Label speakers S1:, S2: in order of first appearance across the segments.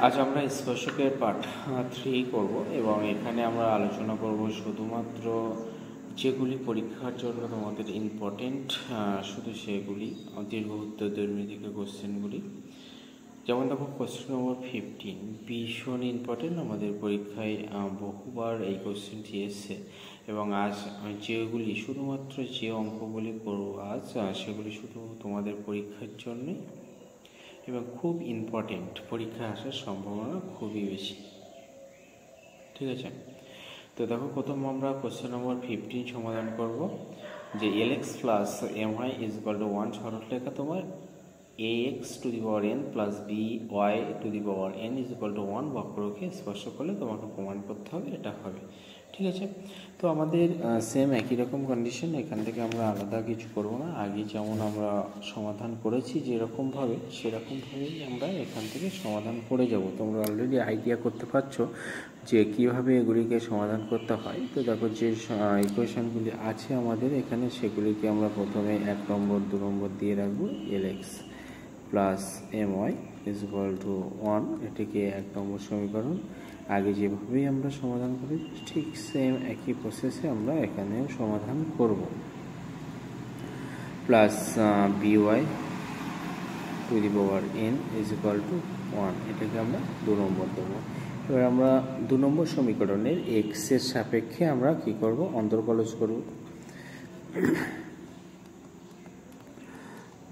S1: আজ আমরা স্পর্শকের পার্ট 3 করব এবং এখানে আমরা আলোচনা করব শুধুমাত্র যেগুলি পরীক্ষার জন্য তোমাদের ইম্পর্টেন্ট, শুধু সেগুলি দীর্ঘ উত্তরধর্মী দিকে কোশ্চেনগুলি। যেমন দেখো কোশ্চেন নম্বর 15 ভীষণ ইম্পর্টেন্ট, আমাদের পরীক্ষায় বহুবার এই কোশ্চেনটি এসছে এবং আজ যেগুলি শুধুমাত্র যে অঙ্কগুলি করবো আজ সেগুলি শুধু তোমাদের পরীক্ষার জন্যই এবং খুব ইম্পর্টেন্ট, পরীক্ষায় আসার সম্ভাবনা খুবই বেশি। ঠিক আছে, তো দেখো প্রথম আমরা কোশ্চেন নম্বর 15 সমাধান করব যে lx plus my is equal to 1 সরলরেখা তোমার ax two the power n plus by two the power n is equal to 1 বক্রকে স্পর্শ করলে তোমাকে প্রমাণ করতে হবে এটা হবে। ঠিক আছে, তো আমাদের সেম একই রকম কন্ডিশন, এখান থেকে আমরা আলাদা কিছু করব না। আগে যেমন আমরা সমাধান করেছি যেরকমভাবে সেরকমভাবেই আমরা এখান থেকে সমাধান করে যাব। তোমরা অলরেডি আইডিয়া করতে পারছো যে কীভাবে এগুলিকে সমাধান করতে হয়। তো দেখো যে ইকুয়েশনগুলি আছে আমাদের এখানে সেগুলিকে আমরা প্রথমে 1 নম্বর 2 নম্বর দিয়ে রাখবো। lx plus my is equal to 1, এটিকে 1 নম্বর সমীকরণ। আগে যেভাবেই আমরা সমাধান করি ঠিক সেম একই প্রসেসে আমরা এখানেও সমাধান করব। Plus by two the power n is equal to 1, এটাকে আমরা 2 নম্বর দেবো। এবার আমরা 2 নম্বর সমীকরণের x এর সাপেক্ষে আমরা কি করব, অন্তর্কলজ করব।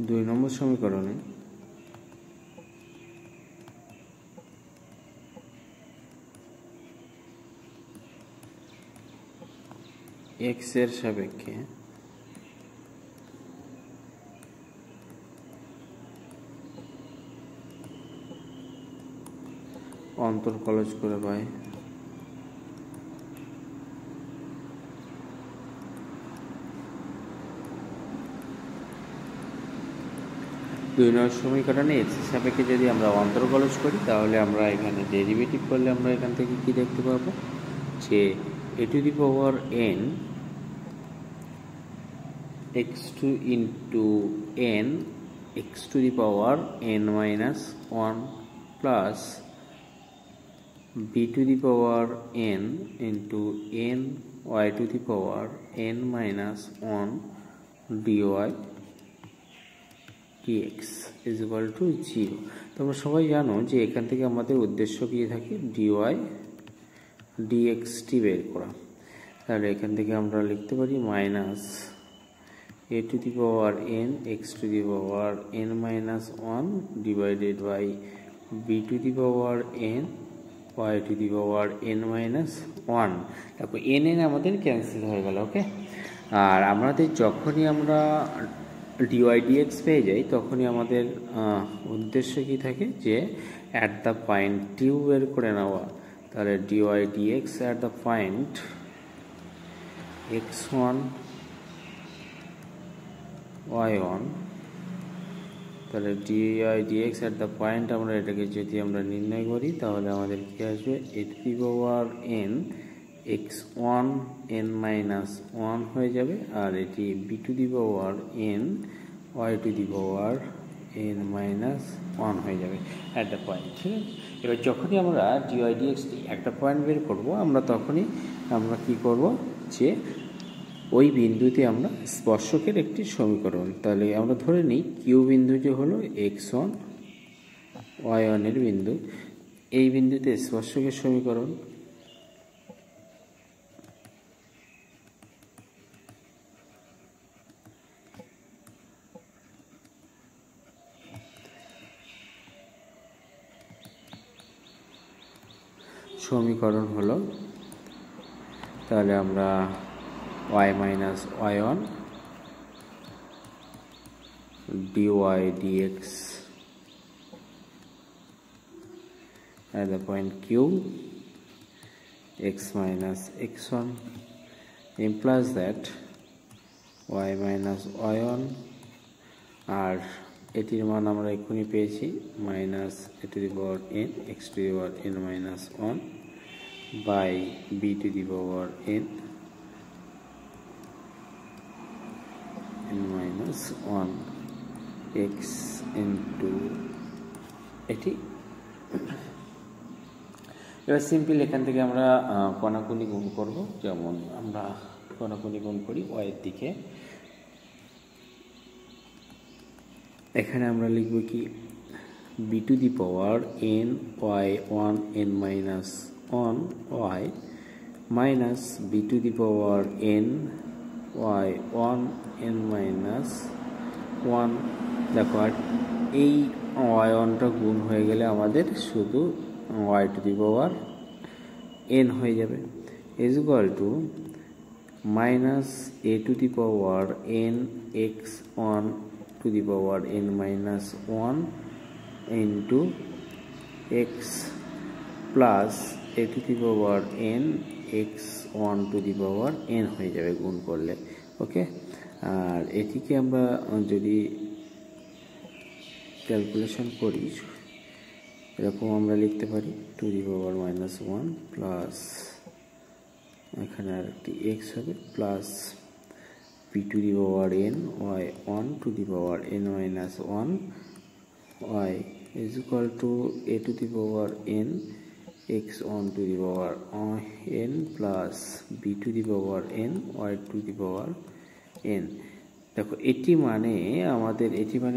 S1: 2 নম্বর সমীকরণে x এর সাপেক্ষে অন্তর্কলজ করে পাই দুই নম্বর সমীকরণে x এর সাপেক্ষে যদি আমরা অন্তর্কলজ করি তাহলে আমরা এখানে ডেরিভেটিভ করলে আমরা এখান থেকে কি দেখতে পাবো যে a to the power n x2 into n x to the power n minus 1 plus b to the power n into n y to the power n minus 1 dy dx is equal to 0। তোমরা সবাই জানো যে এখান থেকে আমাদের উদ্দেশ্য কি থাকে, dy dx টি বের করা। তাহলে এখান থেকে আমরা লিখতে পারি minus a to the power n x to the power n minus 1 divided by b to the power n y to the power n minus 1। দেখো n আমাদের ক্যান্সেল হয়ে গেল। ওকে, আর আমাদের যখনই আমরা dy dx পেয়ে যাই তখনই আমাদের উদ্দেশ্য কি থাকে যে অ্যাট দ্য পয়েন্ট টিউ বের করে নেওয়া। তাহলে dy dx at the point x1 y1, তাহলে dy dx at the point আমরা এটাকে যদি আমরা নির্ণয় করি তাহলে আমাদের কি আসবে a to the power n x1 n minus 1 হয়ে যাবে, আর এটি b to the power n y to the power n minus 1 হয়ে যাবে অ্যাট দ্য পয়েন্ট। ঠিক আছে, এবার যখনই আমরা dy dx একটা পয়েন্ট বের করব আমরা তখনই আমরা কি করব যে ওই বিন্দুতে আমরা স্পর্শকের একটি সমীকরণ, তাহলে আমরা ধরে নিই কিউ বিন্দুটি হলো x1 y1 এর বিন্দু, এই বিন্দুতে স্পর্শকের সমীকরণ হলো, তাহলে আমরা y minus y1 dy dx at the point q x minus x1 implies that y minus y1 আর এটির মান আমরা এখনই পেয়েছি minus a to the power n x to the power n minus 1 by b to the power n minus 1 x into এটি এবার simple এখান থেকে আমরা কণাকুনি গুণ করব, যেমন আমরা কণাকুনি গুণ করি y এর দিকে। এখানে আমরা লিখব কি b to the power n y1 n minus 1 y minus b to the power n y1 n minus 1। দেখো আর এই y1টা গুণ হয়ে গেলে আমাদের শুধু y to the power n হয়ে যাবে, is equal to minus a to the power n x1 to the power n minus 1 into x plus a to the power n x1 to the power n হয়ে যাবে গুণ করলে। ওকে, আর এটিকে আমরা যদি calculation করি এরকম আমরা লিখতে পারি two the power minus 1 plus এখানে আর একটি x হবে plus p to the power n y1 to the power n minus 1 y is equal to a to the power n x1 to the power n plus b to the power n y to the power n। দেখো এটি মানে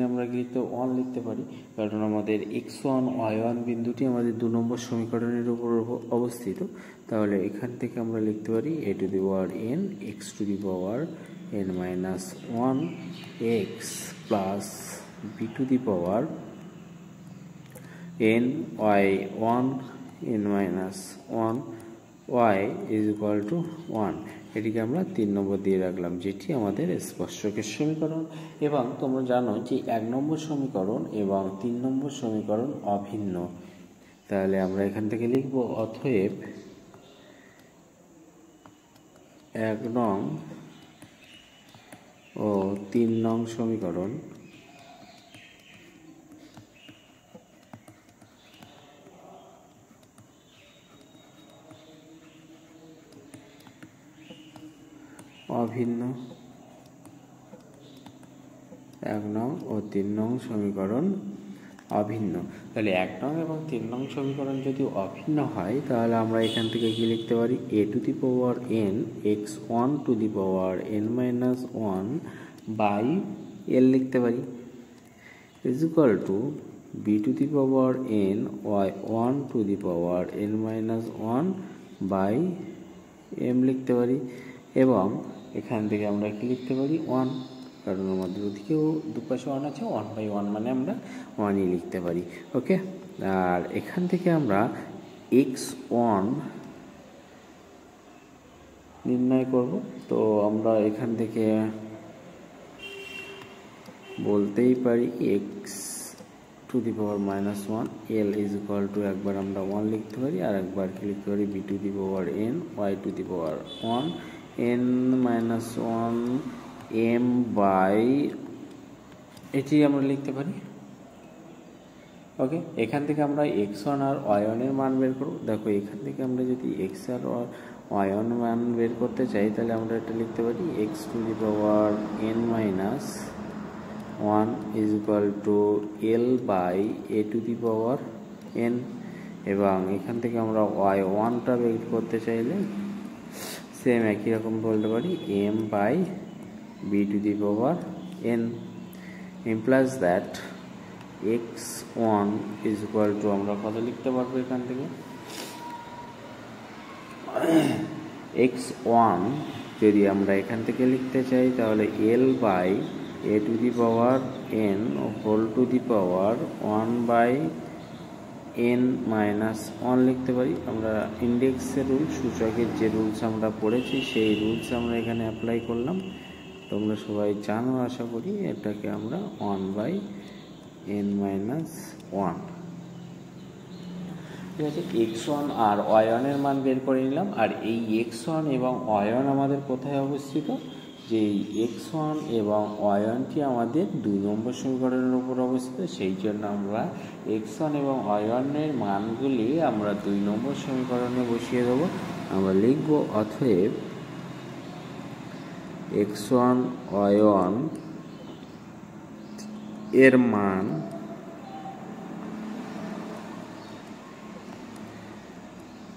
S1: আমরা কিন্তু 1 লিখতে পারি, কারণ আমাদের x1 y1 বিন্দুটি আমাদের 2 নম্বর সমীকরণের উপর অবস্থিত। তাহলে এখান থেকে আমরা লিখতে পারি a to the power n x to the power n minus 1 x plus b to the power n y1 n minus 1 y is equal to 1। এটিকে আমরা 3 নম্বর দিয়ে রাখলাম, যেটি আমাদের স্পর্শকের সমীকরণ। এবং তোমরা জানো যে 1 নম্বর সমীকরণ এবং 3 নম্বর সমীকরণ অভিন্ন। তাহলে আমরা এখান থেকে লিখব অতএব 1 নং ও 3 নং সমীকরণ অভিন্ন। 1 নং ও 3 নং সমীকরণ অভিন্ন। তাহলে 1 নং এবং 3 নং সমীকরণ যদি অভিন্ন হয় তাহলে আমরা এখান থেকে কি লিখতে পারি a to the power n x1 to the power n minus 1 by l লিখতে পারি, is equal to b to the power n y1 to the power n minus 1 by m লিখতে পারি। এবং এখান থেকে আমরা কি লিখতে পারি 1, কারণ আমাদের ওদিকেও দুপাশে 1 আছে, 1/1 মানে আমরা 1ই লিখতে পারি। ওকে, আর এখান থেকে আমরা x1 নির্ণয় করব। তো আমরা এখান থেকে বলতেই পারি x two the power minus 1 l is equal two একবার আমরা 1 লিখতে পারি আর একবার কি লিখতে পারি b to the power n y to the power 1 n minus 1 m by এটি আমরা লিখতে পারি। ওকে, এখান থেকে আমরা x1 আর y1 এর মান বের করব। দেখো এখান থেকে আমরা যদি x আর y1 মান বের করতে চাই তাহলে আমরা এটা লিখতে পারি x two the power n minus 1 is equal to l by a to the power n। এবং এখান থেকে আমরা y1টা বের করতে চাইলে সেম একই রকম বলতে পারি m by b to the power n implies that x1 is equal to আমরা কত লিখতে পারবো এখান থেকে x1 যদি আমরা এখান থেকে লিখতে চাই তাহলে l by a to the power n whole to the power 1 by n minus 1 লিখতে পারি। আমরা ইন্ডেক্সের রুল, সূচকের যে রুলস আমরা পড়েছি সেই রুলস আমরা এখানে অ্যাপ্লাই করলাম। তোমরা সবাই জানো আশা করি, এটাকে আমরা 1 by n minus 1। ঠিক আছে, x1 আর y1 এর মান বের করে নিলাম। আর এই x1 এবং y1 আমাদের কোথায় অবস্থিত, যে x1 এবং y1টি আমাদের 2 নম্বর সমীকরণের উপর অবস্থিত। সেই জন্য আমরা x1 এবং y1 এর মানগুলি আমরা 2 নম্বর সমীকরণে বসিয়ে দেবো। আমরা লিখব অতএব x1 y1 এর মান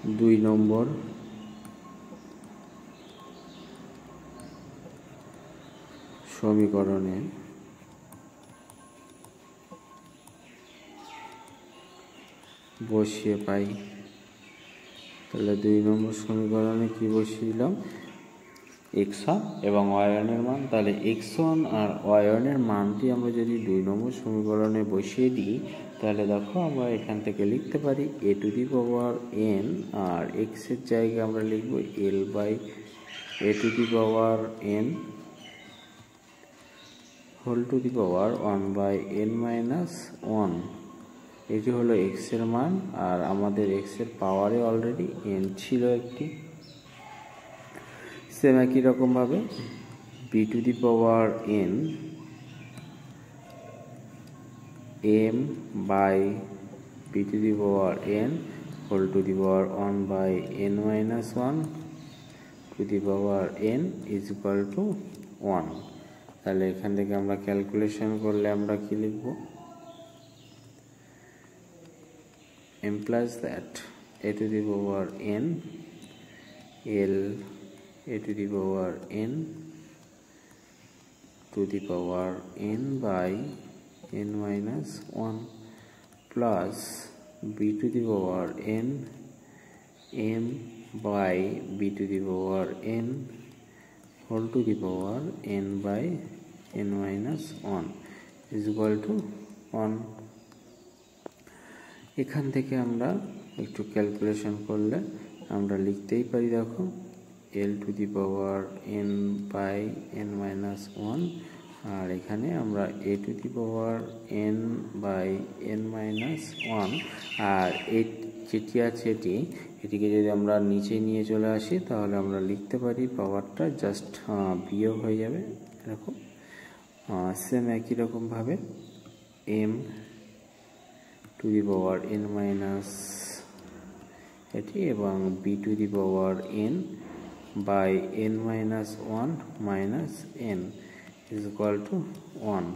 S1: 2 নম্বর সমীকরণে বসিয়ে পাই। তাহলে 2 নম্বর সমীকরণে কি বসিয়ে x1 এবং y1 এর মান। তাহলে x1 আর y1 এর মানটি আমরা যদি 2 নম্বর সমীকরণে বসিয়ে দিই, তাহলে দেখো আমরা এখান থেকে লিখতে পারি a to the power n, আর x এর জায়গায় আমরা লিখব l by a to the power n whole to the power 1 by n minus 1। এটি হলো x এর মান, আর আমাদের x এর পাওয়ারে অলরেডি n ছিল একটি। সেম একই রকমভাবে b to the power n m by b to the power n whole to the power 1 by n minus 1 to the power n is equal to 1। তাহলে এখান থেকে আমরা ক্যালকুলেশন করলে আমরা কি লিখব, implies that a to the power n l a to the power n to the power n by n minus 1 plus b to the power n m by b to the power n whole to the power n by n minus 1 is equal to 1। এখান থেকে আমরা একটু calculation করলে আমরা লিখতেই পারি, দেখো l to the power n by n minus 1, আর এখানে আমরা a to the power n by n minus 1, আর যেটি আছে এটিকে যদি আমরা নিচে নিয়ে চলে আসি তাহলে আমরা লিখতে পারি পাওয়ারটা জাস্ট বিয়োগ হয়ে যাবে এরকম। সেম একই রকমভাবে m to the power n minus এটি এবং b to the power n by n minus 1 minus n is equal to 1।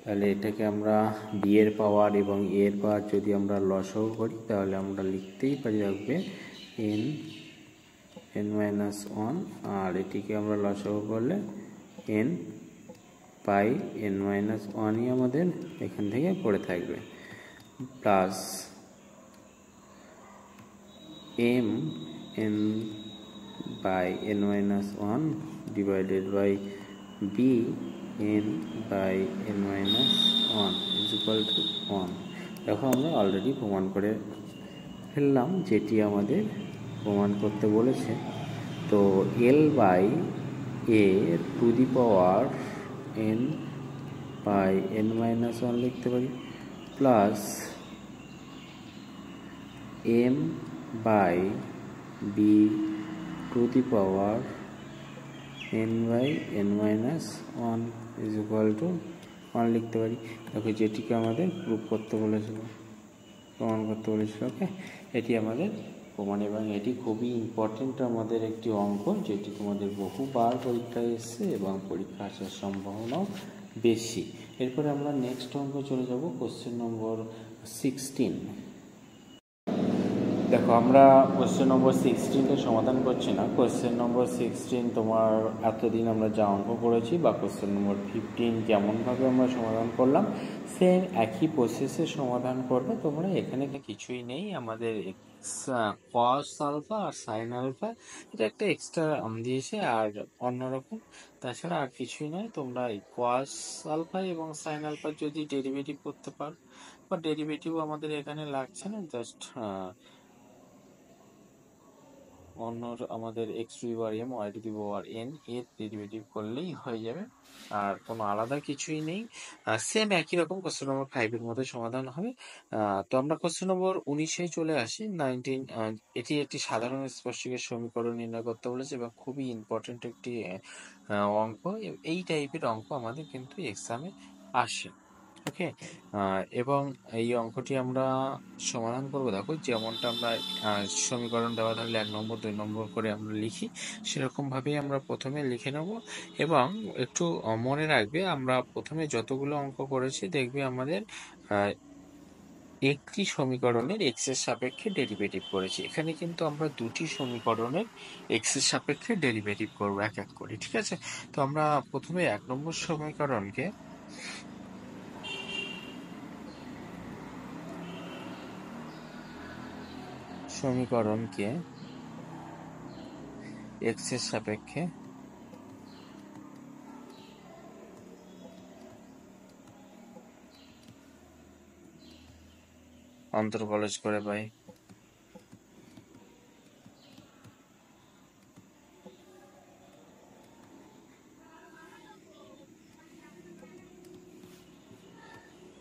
S1: তাহলে এটাকে আমরা b এর পাওয়ার এবং a এর পাওয়ার যদি আমরা লসাগু করি তাহলে আমরা লিখতেই পারি রাখবে n মাইনাস 1, আর এটিকে আমরা লসাগু করলে n বাই n মাইনাস 1ই আমাদের এখান থেকে পড়ে থাকবে, plus m n by n minus 1 divided by b n by n minus 1 is equal to 1। দেখো আমরা অলরেডি প্রমাণ করে ফেললাম যেটি আমাদের প্রমাণ করতে বলেছে। তো l by a to the power n by n minus 1 লিখতে পারি, plus m by b to the power n by n minus 1 is equal to 1 লিখতে পারি। দেখো যেটিকে আমাদের প্রুফ করতে বলেছিল, প্রমাণ করতে বলেছিল। ওকে, এটি আমাদের প্রমাণ, এবং এটি খুবই ইম্পর্টেন্ট আমাদের একটি অঙ্ক, যেটি তোমাদের বহুবার পরীক্ষায় এসছে এবং পরীক্ষা আসার সম্ভাবনাও বেশি। এরপরে আমরা নেক্সট অঙ্ক চলে যাব, কোশ্চেন নম্বর 16। দেখো আমরা কোশ্চেন নম্বর 16টা সমাধান করছি না। কোশ্চেন নম্বর 16 তোমার এতদিন আমরা যা অঙ্ক করেছি, বা কোশ্চেন নম্বর 15 যেমনভাবে আমরা সমাধান করলাম, সেম একই প্রসেসে সমাধান করবে তোমরা। এখানে কিছুই নেই, আমাদের কস আলফা আর সাইন আলফা এটা একটা এক্সট্রা দিয়েছে, আর অন্যরকম, তাছাড়া আর কিছুই নয়। তোমরা এই কস আলফা এবং সাইন আলফা যদি ডেরিভেটিভ করতে পারো, বা ডেরিভেটিভ আমাদের এখানে লাগছে না, জাস্ট অন্য আমাদের x to the power m y to the power n এর ডেরিভেটিভ করলেই হয়ে যাবে, আর কোনো আলাদা কিছুই নেই। সেম একই রকম কোশ্চেন নম্বর 5 এর মধ্যে সমাধান হবে। তো আমরা কোশ্চেন নম্বর 19-এ চলে আসি। 19 এটি একটি সাধারণ স্পর্শকের সমীকরণ নির্ণয় করতে বলেছে, এবং খুবই ইম্পর্টেন্ট একটি অঙ্ক। এই টাইপের অঙ্ক আমাদের কিন্তু এক্সামে আসে। ওকে, এবং এই অঙ্কটি আমরা সমাধান করব। দেখো যেমনটা আমরা সমীকরণ দেওয়া থাকলে 1 নম্বর 2 নম্বর করে আমরা লিখি, সেরকম ভাবেই আমরা প্রথমে লিখে নেব। এবং একটু মনে রাখবে, আমরা প্রথমে যতগুলো অঙ্ক করেছি দেখবে আমাদের একটি সমীকরণের এক্স এর সাপেক্ষে ডেরিভেটিভ করেছি। এখানে কিন্তু আমরা দুটি সমীকরণের এক্স এর সাপেক্ষে ডেরিভেটিভ করব এক এক করে, ঠিক আছে? তো আমরা প্রথমে 1 নম্বর সমীকরণকে এক্স এর সাপেক্ষে অন্তর্কলজ করে পাই।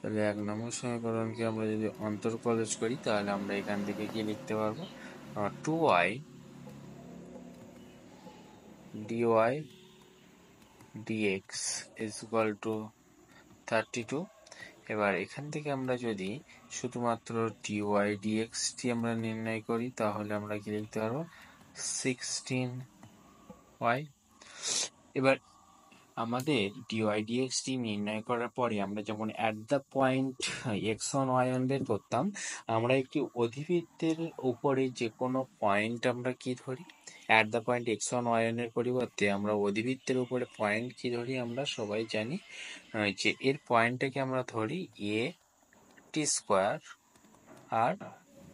S1: তাহলে 1 নম্বর সমীকরণকে আমরা যদি অন্তর্কলজ করি তাহলে আমরা এখান থেকে কি লিখতে পারবো? 2y dy dx is equal to 32। এবার এখান থেকে আমরা যদি শুধুমাত্র dy dx টি আমরা নির্ণয় করি তাহলে আমরা কি লিখতে পারবো? 16y। এবার আমাদের dy dx টি নির্ণয় করার পরে আমরা যেমন at the point x1 y1 বের করতাম, আমরা একটি অধিবৃত্তের উপরে যে কোনো পয়েন্ট আমরা কি ধরি? At the point x1 y1 এর পরিবর্তে আমরা অধিবৃত্তের উপরে পয়েন্ট কি ধরি? আমরা সবাই জানি যে এর পয়েন্টটাকে আমরা ধরি a t square R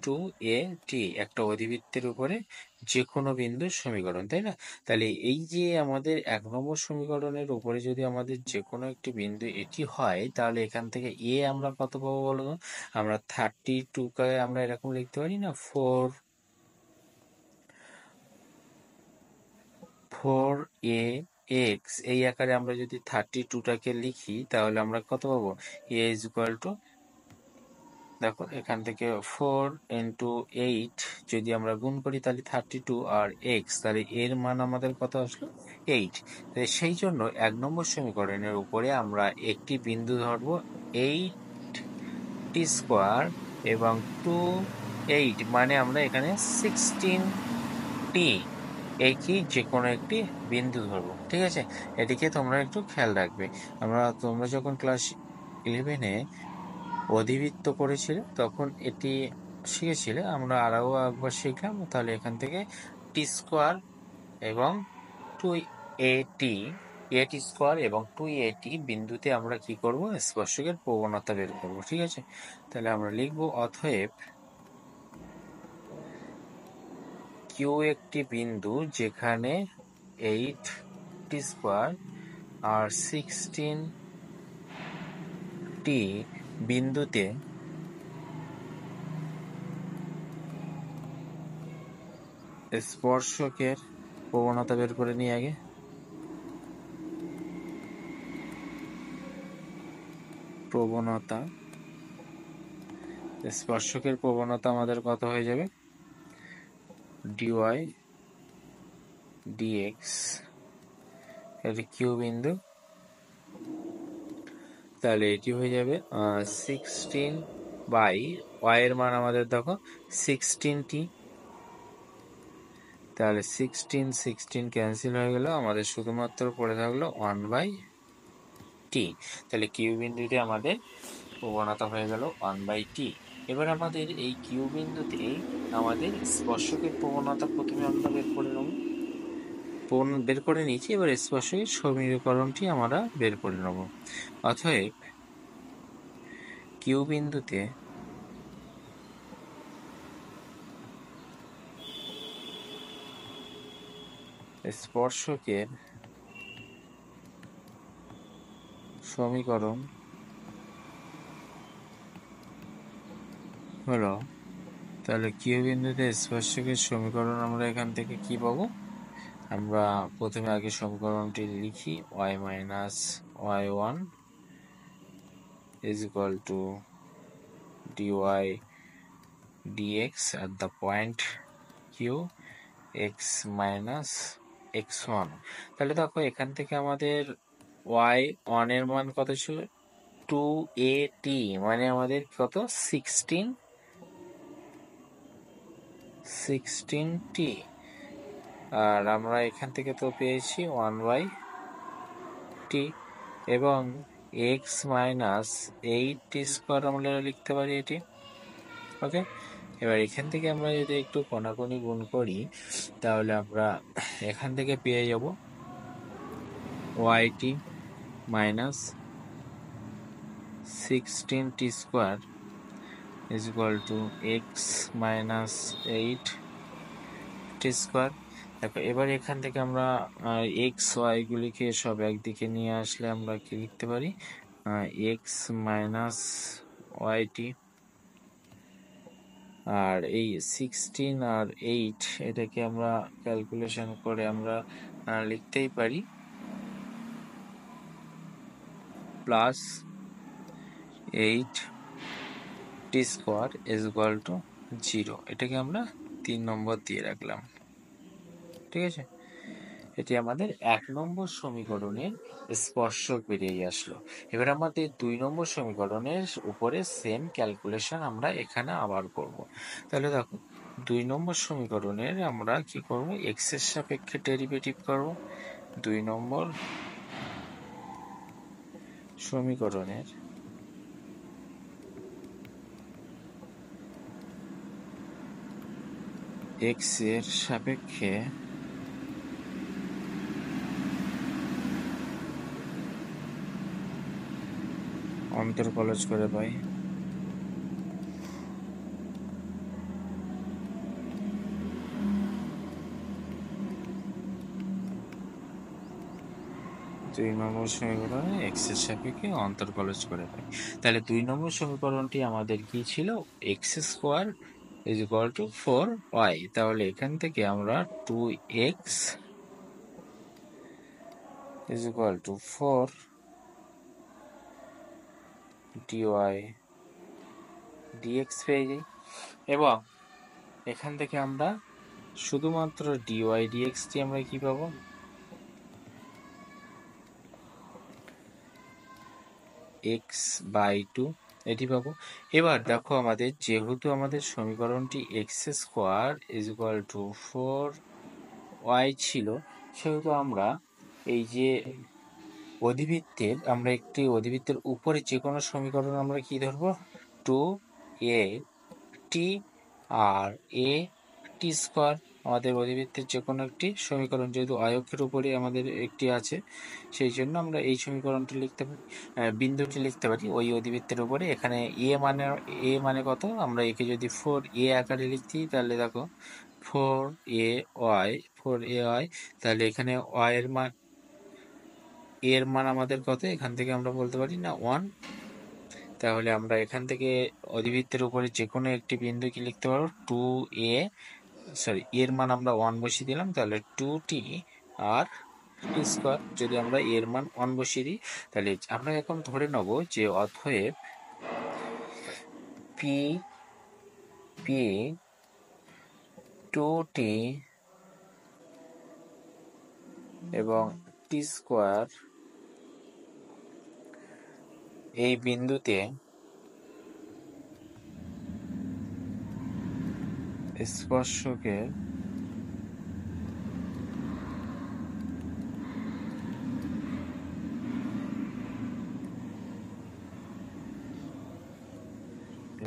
S1: 2at, একটা অধিবৃত্তের উপরে যে কোনো বিন্দুর সমীকরণ, তাই না? তাহলে এই যে আমাদের 1 নম্বর সমীকরণের উপরে যদি আমাদের যে কোনো একটি বিন্দু এটি হয় তাহলে এখান থেকে এ আমরা কত পাবো বলো তো? আমরা 32কে আমরা এরকম লিখতে পারি না, 4ax এই আকারে আমরা যদি 32টাকে লিখি তাহলে আমরা কত পাবো? a ইজ ইকুয়াল টু, দেখো এখান থেকে 4 into 8 যদি আমরা গুণ করি তাহলে 32 আর x, তাহলে এর মান আমাদের কত আসলো? 8। তাহলে সেই জন্য 1 নম্বর সমীকরণের উপরে আমরা একটি বিন্দু ধরবো 8t স্কোয়ার এবং 8 মানে আমরা এখানে 16t একই যে কোনো একটি বিন্দু ধরবো, ঠিক আছে? এদিকে তোমরা একটু খেয়াল রাখবে। তোমরা যখন ক্লাস 11-এ অধিবৃত্ত করেছিলে তখন এটি শিখেছিলে, আমরা আরও একবার শিখলাম। তাহলে এখান থেকে টি স্কোয়ার এবং 2at স্কোয়ার এবং 2at বিন্দুতে আমরা কি করব? স্পর্শকের প্রবণতা বের করব, ঠিক আছে? তাহলে আমরা লিখব অতএব কিউ একটি বিন্দু যেখানে 8t স্কোয়ার আর 16t বিন্দুতে স্পর্শকের প্রবণতা বের করে নিই আগে। প্রবণতা, স্পর্শকের প্রবণতা আমাদের কত হয়ে যাবে? dy dx, এটি কিউ বিন্দু, তাহলে এটি হয়ে যাবে 16 বাই y এর মান আমাদের দেখো 16t, তাহলে 16 ক্যান্সেল হয়ে গেল, আমাদের শুধুমাত্র পড়ে থাকলো 1/t। তাহলে কিউ বিন্দুতে আমাদের প্রবণতা হয়ে গেল 1/t। এবার আমাদের এই কিউ বিন্দুতে আমাদের স্পর্শকের প্রবণতা প্রথমে আমরা বের করে নিয়েছি। এবার স্পর্শকের সমীকরণটি আমরা বের করে নেব। অতএব কিউ বিন্দুতে স্পর্শকের সমীকরণ হলো, তাহলে কিউ বিন্দুতে স্পর্শকের সমীকরণ আমরা এখান থেকে কি পাবো? আমরা প্রথমে আগে সমীকরণটি লিখি, y minus y1 is equal to dy dx at the point q x minus x1। তাহলে দেখো এখান থেকে আমাদের y1 এর মান কত ছিল? 2at, মানে আমাদের কত? 16t। আর আমরা এখান থেকে তো পেয়েছি 1/t এবং x মাইনাস 8t স্কোয়ার আমরা লিখতে পারি এটি। ওকে, এবার এখান থেকে আমরা যদি একটু কোনাকুনি গুণ করি তাহলে আমরা এখান থেকে পেয়ে যাব y t minus 16t square is equal to x minus 8t square. দেখো এবার এখান থেকে আমরা এক্স ওয়াই গুলিকে সব একদিকে নিয়ে আসলে আমরা কি লিখতে পারি, এক্স মাইনাস ওয়াইটি, আর এই 16 আর 8 এটাকে আমরা ক্যালকুলেশন করে আমরা লিখতেই পারি plus 8t square is equal to 0। এটাকে আমরা 3 নম্বর দিয়ে রাখলাম। ঠিক আছে, এটি আমাদের 1 নম্বর সমীকরণের স্পর্শক বেরিয়ে আসলো। এবার আমাদের 2 নম্বর সমীকরণের উপরে সেম ক্যালকুলেশন আমরা এখানে আবার করব। তাহলে দেখো 2 নম্বর সমীকরণের আমরা কি করব, এক্স এর সাপেক্ষে ডেরিভেটিভ করব। 2 নম্বর সমীকরণের এক্স এর সাপেক্ষে অন্তর্কলজ করে পাই। দুই নম্বর সমীকরণে এক্স এর সাপেক্ষে অন্তর্কলজ করে পাই। তাহলে 2 নম্বর সমীকরণটি আমাদের কি ছিল, x square is equal two 4y। তাহলে এখান থেকে আমরা 2x is equal two 4 dy dx পেয়ে যাই, এবং এখান থেকে আমরা শুধুমাত্র dy dx টি আমরা কি পাবো, x বাই 2 এটি পাবো। এবার দেখো আমাদের যেহেতু আমাদের সমীকরণটি x square is equal two 4y ছিল, সেহেতু আমরা এই যে অধিবৃত্তের আমরা একটি অধিবৃত্তের উপরে যে কোনো সমীকরণ আমরা কি ধরবো, 2a t আর a t স্কোয়ার আমাদের অধিবৃত্তের যে কোনো একটি সমীকরণ, যেহেতু অক্ষের উপরে আমাদের একটি আছে সেই জন্য আমরা এই সমীকরণটি লিখতে পারি, বিন্দুটি লিখতে পারি ওই অধিবৃত্তের উপরে। এখানে a মানে কত, আমরা একে যদি 4a আকারে লিখছি তাহলে দেখো 4ay, তাহলে এখানে y এর মান, এর মান আমাদের কত, এখান থেকে আমরা বলতে পারি না 1। তাহলে আমরা এখান থেকে অধিবৃত্তের উপরে যে কোনো একটি বিন্দু কি লিখতে পারবো, 2a, এর মান আমরা 1 বসিয়ে দিলাম, তাহলে 2t আর t স্কোয়ার। যদি আমরা এর মান 1 বসিয়ে দিই তাহলে আমরা এখন ধরে নেব যে অতএব p 2t এবং t স্কোয়ার এই বিন্দুতে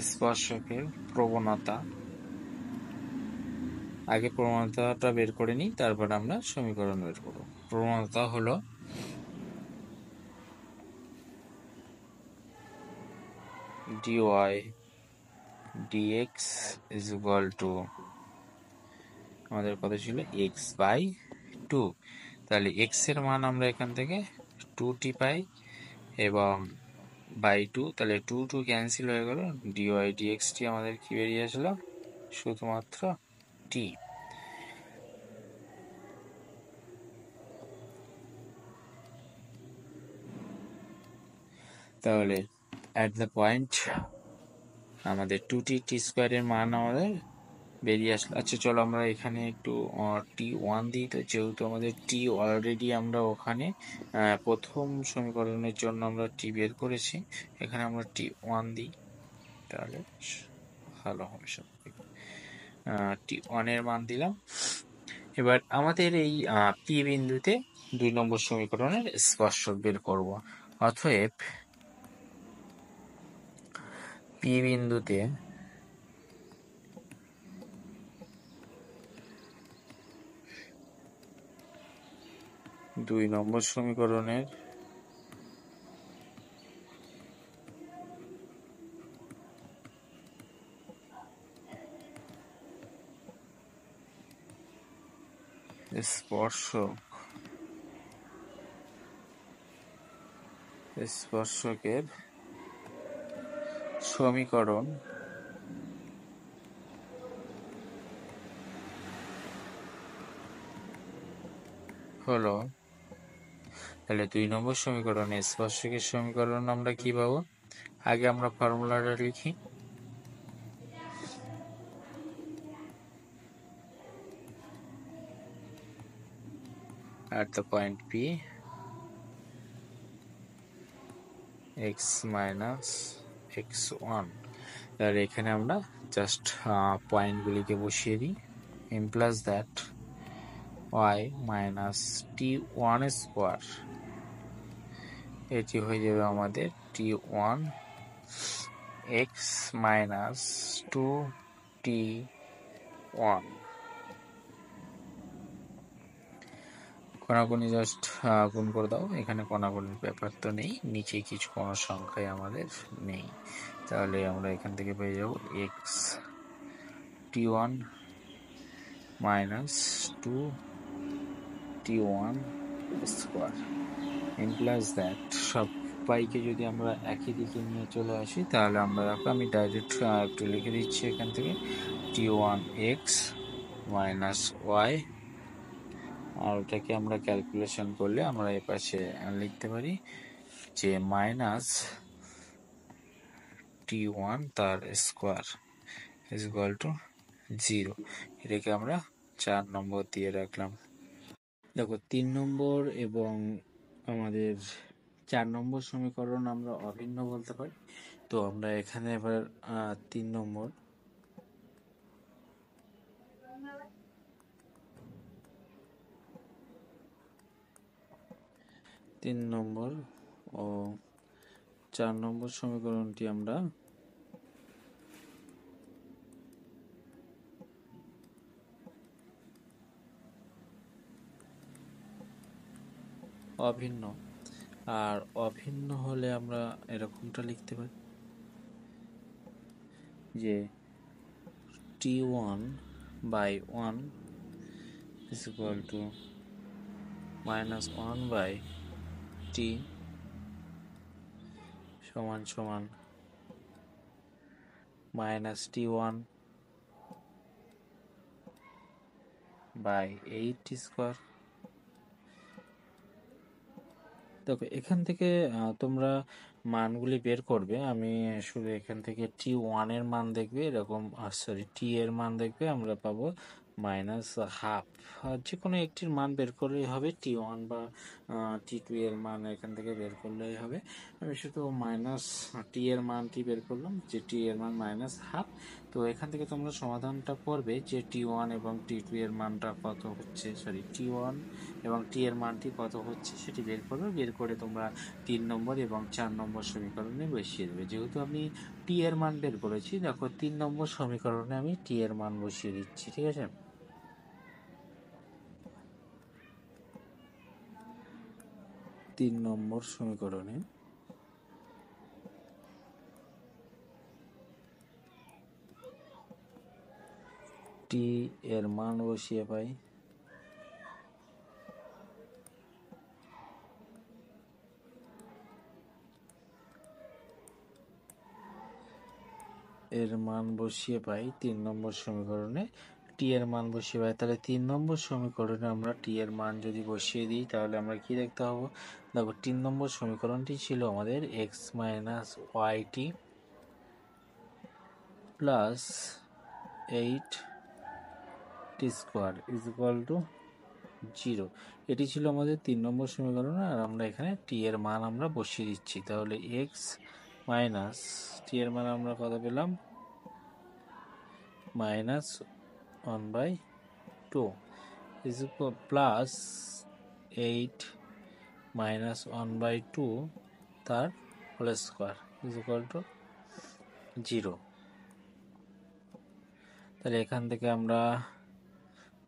S1: স্পর্শকের প্রবণতা, আগে প্রবণতাটা বের করে নিই তারপর আমরা সমীকরণ বের করব। প্রবণতা হলো dy dx is equal two আমাদের কত ছিল, x বাই 2। তাহলে x এর মান আমরা এখান থেকে 2t পাই এবং বাই 2, তাহলে 2 ক্যান্সেল হয়ে গেল, dy dx টি আমাদের কি বেরিয়ে আসলো, শুধুমাত্র t। তাহলে অ্যাট দ্য পয়েন্ট আমাদের 2t t স্কোয়ারের মান আমাদের বেরিয়ে আসলো। আচ্ছা চলো আমরা এখানে একটু t1 দিই, তো যেহেতু আমাদের t অলরেডি আমরা ওখানে প্রথম সমীকরণের জন্য আমরা t বের করেছি, এখানে আমরা t1 দিই তাহলে ভালো হবে সব। t1 এর মান দিলাম। এবার আমাদের এই p বিন্দুতে 2 নম্বর সমীকরণের স্পর্শক বের করব। অতএব p বিন্দুতে 2 নম্বর সমীকরণের স্পর্শকের সমীকরণ হলো, তাহলে 2 নম্বর সমীকরণে স্পর্শকের সমীকরণ আমরা কি পাবো? আগে আমরা ফর্মুলাটা লিখি। at the point P, x minus x1, আর এখানে আমরা জাস্ট পয়েন্টগুলিকে বসিয়ে দিই। implies that y minus t1 square, এটি হয়ে যাবে আমাদের t1 x minus 2t1। কোনাকুনি জাস্ট গুণ করে দাও, এখানে কোনাকুনির ব্যাপার তো নেই, নিচে কিছু কোনো সংখ্যাই আমাদের নেই, তাহলে আমরা এখান থেকে পেয়ে যাব x t1 minus 2t1 square implies that সবাইকে যদি আমরা একই দিকে নিয়ে চলে আসি তাহলে আমরা আমি ডাইরেক্ট একটু লিখে দিচ্ছি এখান থেকে t1 x minus y, আর ওটাকে আমরা ক্যালকুলেশন করলে আমরা এই পাশে লিখতে পারি যে মাইনাস t1 তার স্কোয়ার ইজ ইকুয়াল টু 0। এটাকে আমরা 4 নম্বর দিয়ে রাখলাম। দেখো 3 নম্বর এবং আমাদের 4 নম্বর সমীকরণ আমরা অভিন্ন বলতে পারি। তো আমরা এখানে এবার 3 নম্বর ও 4 নম্বর সমীকরণটি আমরা অভিন্ন, আর অভিন্ন হলে আমরা এরকমটা লিখতে পারি যে t1 by 1 is equal to minus 1 by t সমান সমান minus t1 by 8 স্কোয়ার। দেখো এখান থেকে তোমরা মানগুলি বের করবে, আমি শুধু এখান থেকে t1 এর মান দেখবে এরকম, সরি t এর মান দেখবে আমরা পাবো -12, যে কোনো একটির মান বের করলেই হবে, t1 বা t2 এর মান এখান থেকে বের করলেই হবে। আমি শুধু t এর মানটি বের করলাম, যে t এর মান -12। তো এখান থেকে তোমরা সমাধানটা করবে যে t1 এবং t2 এর মানটা কত হচ্ছে, সরি t1 এবং t এর মানটি কত হচ্ছে সেটি বের করবে, বের করে তোমরা 3 নম্বর এবং 4 নম্বর সমীকরণে বসিয়ে দেবে। যেহেতু আমি t এর মান বের করেছি, দেখো 3 নম্বর সমীকরণে আমি t এর মান বসিয়ে দিচ্ছি, ঠিক আছে। তিন নম্বর সমীকরণে t এর মান বসিয়ে পাই এর মান বসিয়ে পাই 3 নম্বর সমীকরণে t এর মান বসিয়ে পাই। তাহলে 3 নম্বর সমীকরণে আমরা t এর মান যদি বসিয়ে দিই তাহলে আমরা কি দেখতে পাবো? দেখো 3 নম্বর সমীকরণটি ছিল আমাদের x minus yt plus 8t square is equal to 0। এটি ছিল আমাদের 3 নম্বর সমীকরণ, আর আমরা এখানে t এর মান আমরা বসিয়ে দিচ্ছি। তাহলে x মাইনাস t এর মান আমরা কত পেলাম? -1/2 is equal plus 8 minus 1/2 তার whole square is equal to 0। তাহলে এখান থেকে আমরা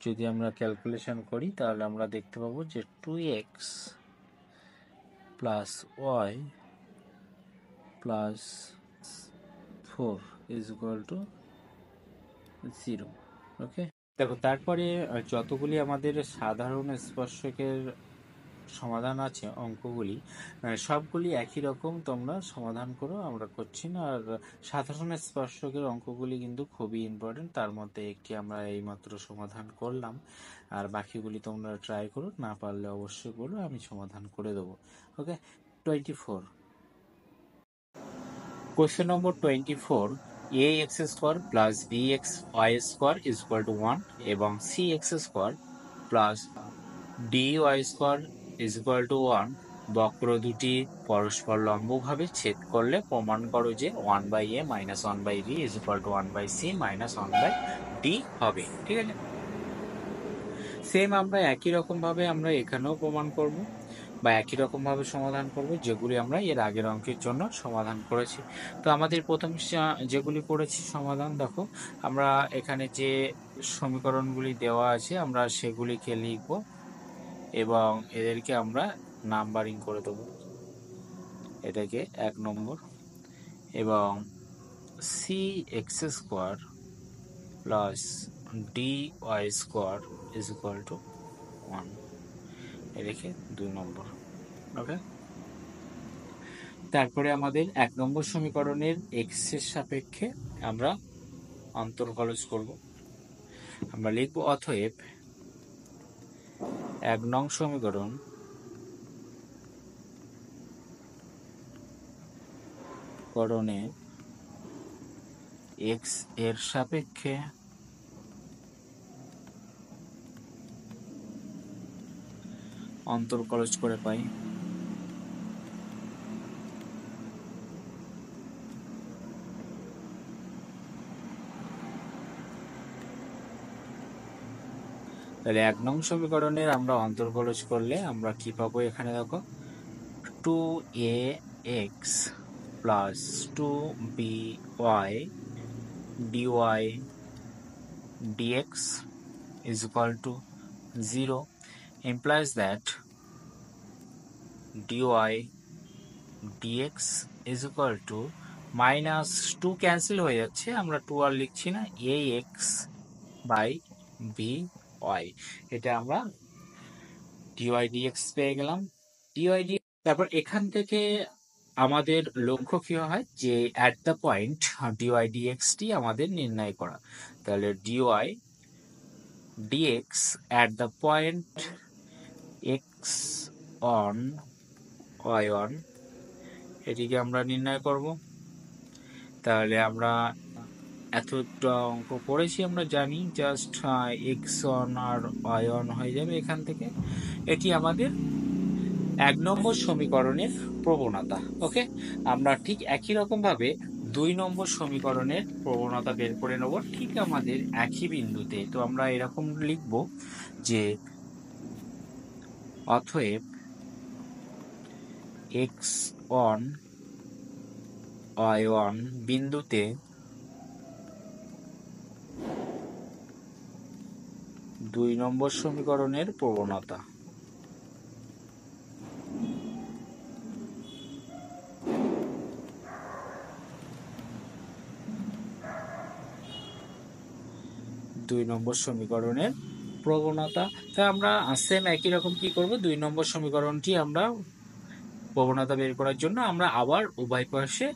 S1: যদি আমরা ক্যালকুলেশন করি তাহলে আমরা দেখতে পাবো যে 2x plus y plus 4 is equal to 0। Okay, দেখো তারপরে যতগুলি আমাদের সাধারণ স্পর্শকের সমাধান আছে অঙ্কগুলি সবগুলি একই রকম তোমরা সমাধান করো, আমরা করছি না। আর সাধারণ স্পর্শকের অঙ্কগুলি কিন্তু খুবই ইম্পর্টেন্ট, তার মধ্যে একটি আমরা এইমাত্র সমাধান করলাম, আর বাকিগুলি তোমরা ট্রাই করো, না পারলে অবশ্যই বলো, আমি সমাধান করে দেবো। ওকে, 24 question number 24, ax square plus bx y square is equal to 1 এবং cx square plus dy square is equal to 1 বক্র দুটি পরস্পর লম্বভাবে ছেদ করলে প্রমাণ করো যে 1/a minus 1/b is equal two 1/c minus 1/d হবে। ঠিক আছে, সেম আমরা একই রকম ভাবে আমরা এখানেও প্রমাণ করব বা একই রকম ভাবে সমাধান করব যেগুলি আমরা এর আগের অঙ্কের জন্য সমাধান করেছি। তো আমাদের প্রথম যেগুলি করেছি সমাধান, দেখো আমরা এখানে যে সমীকরণগুলি দেওয়া আছে আমরা সেগুলিকে লিখব এবং এদেরকে আমরা নাম্বারিং করে দেবো। এটাকে 1 নম্বর এবং cx square plus dy square is equal to 1, এটাকে 2 নম্বর। ওকে, তারপরে আমাদের 1 নম্বর সমীকরণের x এর সাপেক্ষে আমরা অন্তর্কলজ করব। আমরা লিখব অতএব 1 নং সমীকরণ x এর সাপেক্ষে অন্তর্কলজ করে পাই তাহলে 1 নং সমীকরণের আমরা অন্তর্কলজ করলে আমরা কি পাবো? এখানে দেখো 2ax plus 2by dy dx is equal to 0 implies that dy dx is equal to minus 2 cancel হয়ে যাচ্ছে, আমরা 2 আর লিখছি না, ax by by, এটা আমরা dy dx পেয়ে গেলাম। dy dx, তারপর এখান থেকে আমাদের লক্ষ্য কি হয় যে at the point dy dx টি আমাদের নির্ণয় করা। তাহলে dy dx at the point x on y on, এটিকে আমরা নির্ণয় করব। তাহলে আমরা এতটা অঙ্ক পড়েছি, আমরা জানি জাস্ট x on আর y on হয়ে যাবে এখান থেকে। এটি আমাদের 1 নম্বর সমীকরণের প্রবণতা। ওকে, আমরা ঠিক একই রকম ভাবে 2 নম্বর সমীকরণের প্রবণতা বের করে নেব ঠিক আমাদের একই বিন্দুতে। তো আমরা এরকম লিখব যে অতএব x on y on বিন্দুতে 2 নম্বর সমীকরণের প্রবণতা। দুই নম্বর সমীকরণের প্রবণতা। তা আমরা সেম একই রকম কি করব, 2 নম্বর সমীকরণটি আমরা প্রবণতা বের করার জন্য আমরা আবার উভয় পাশে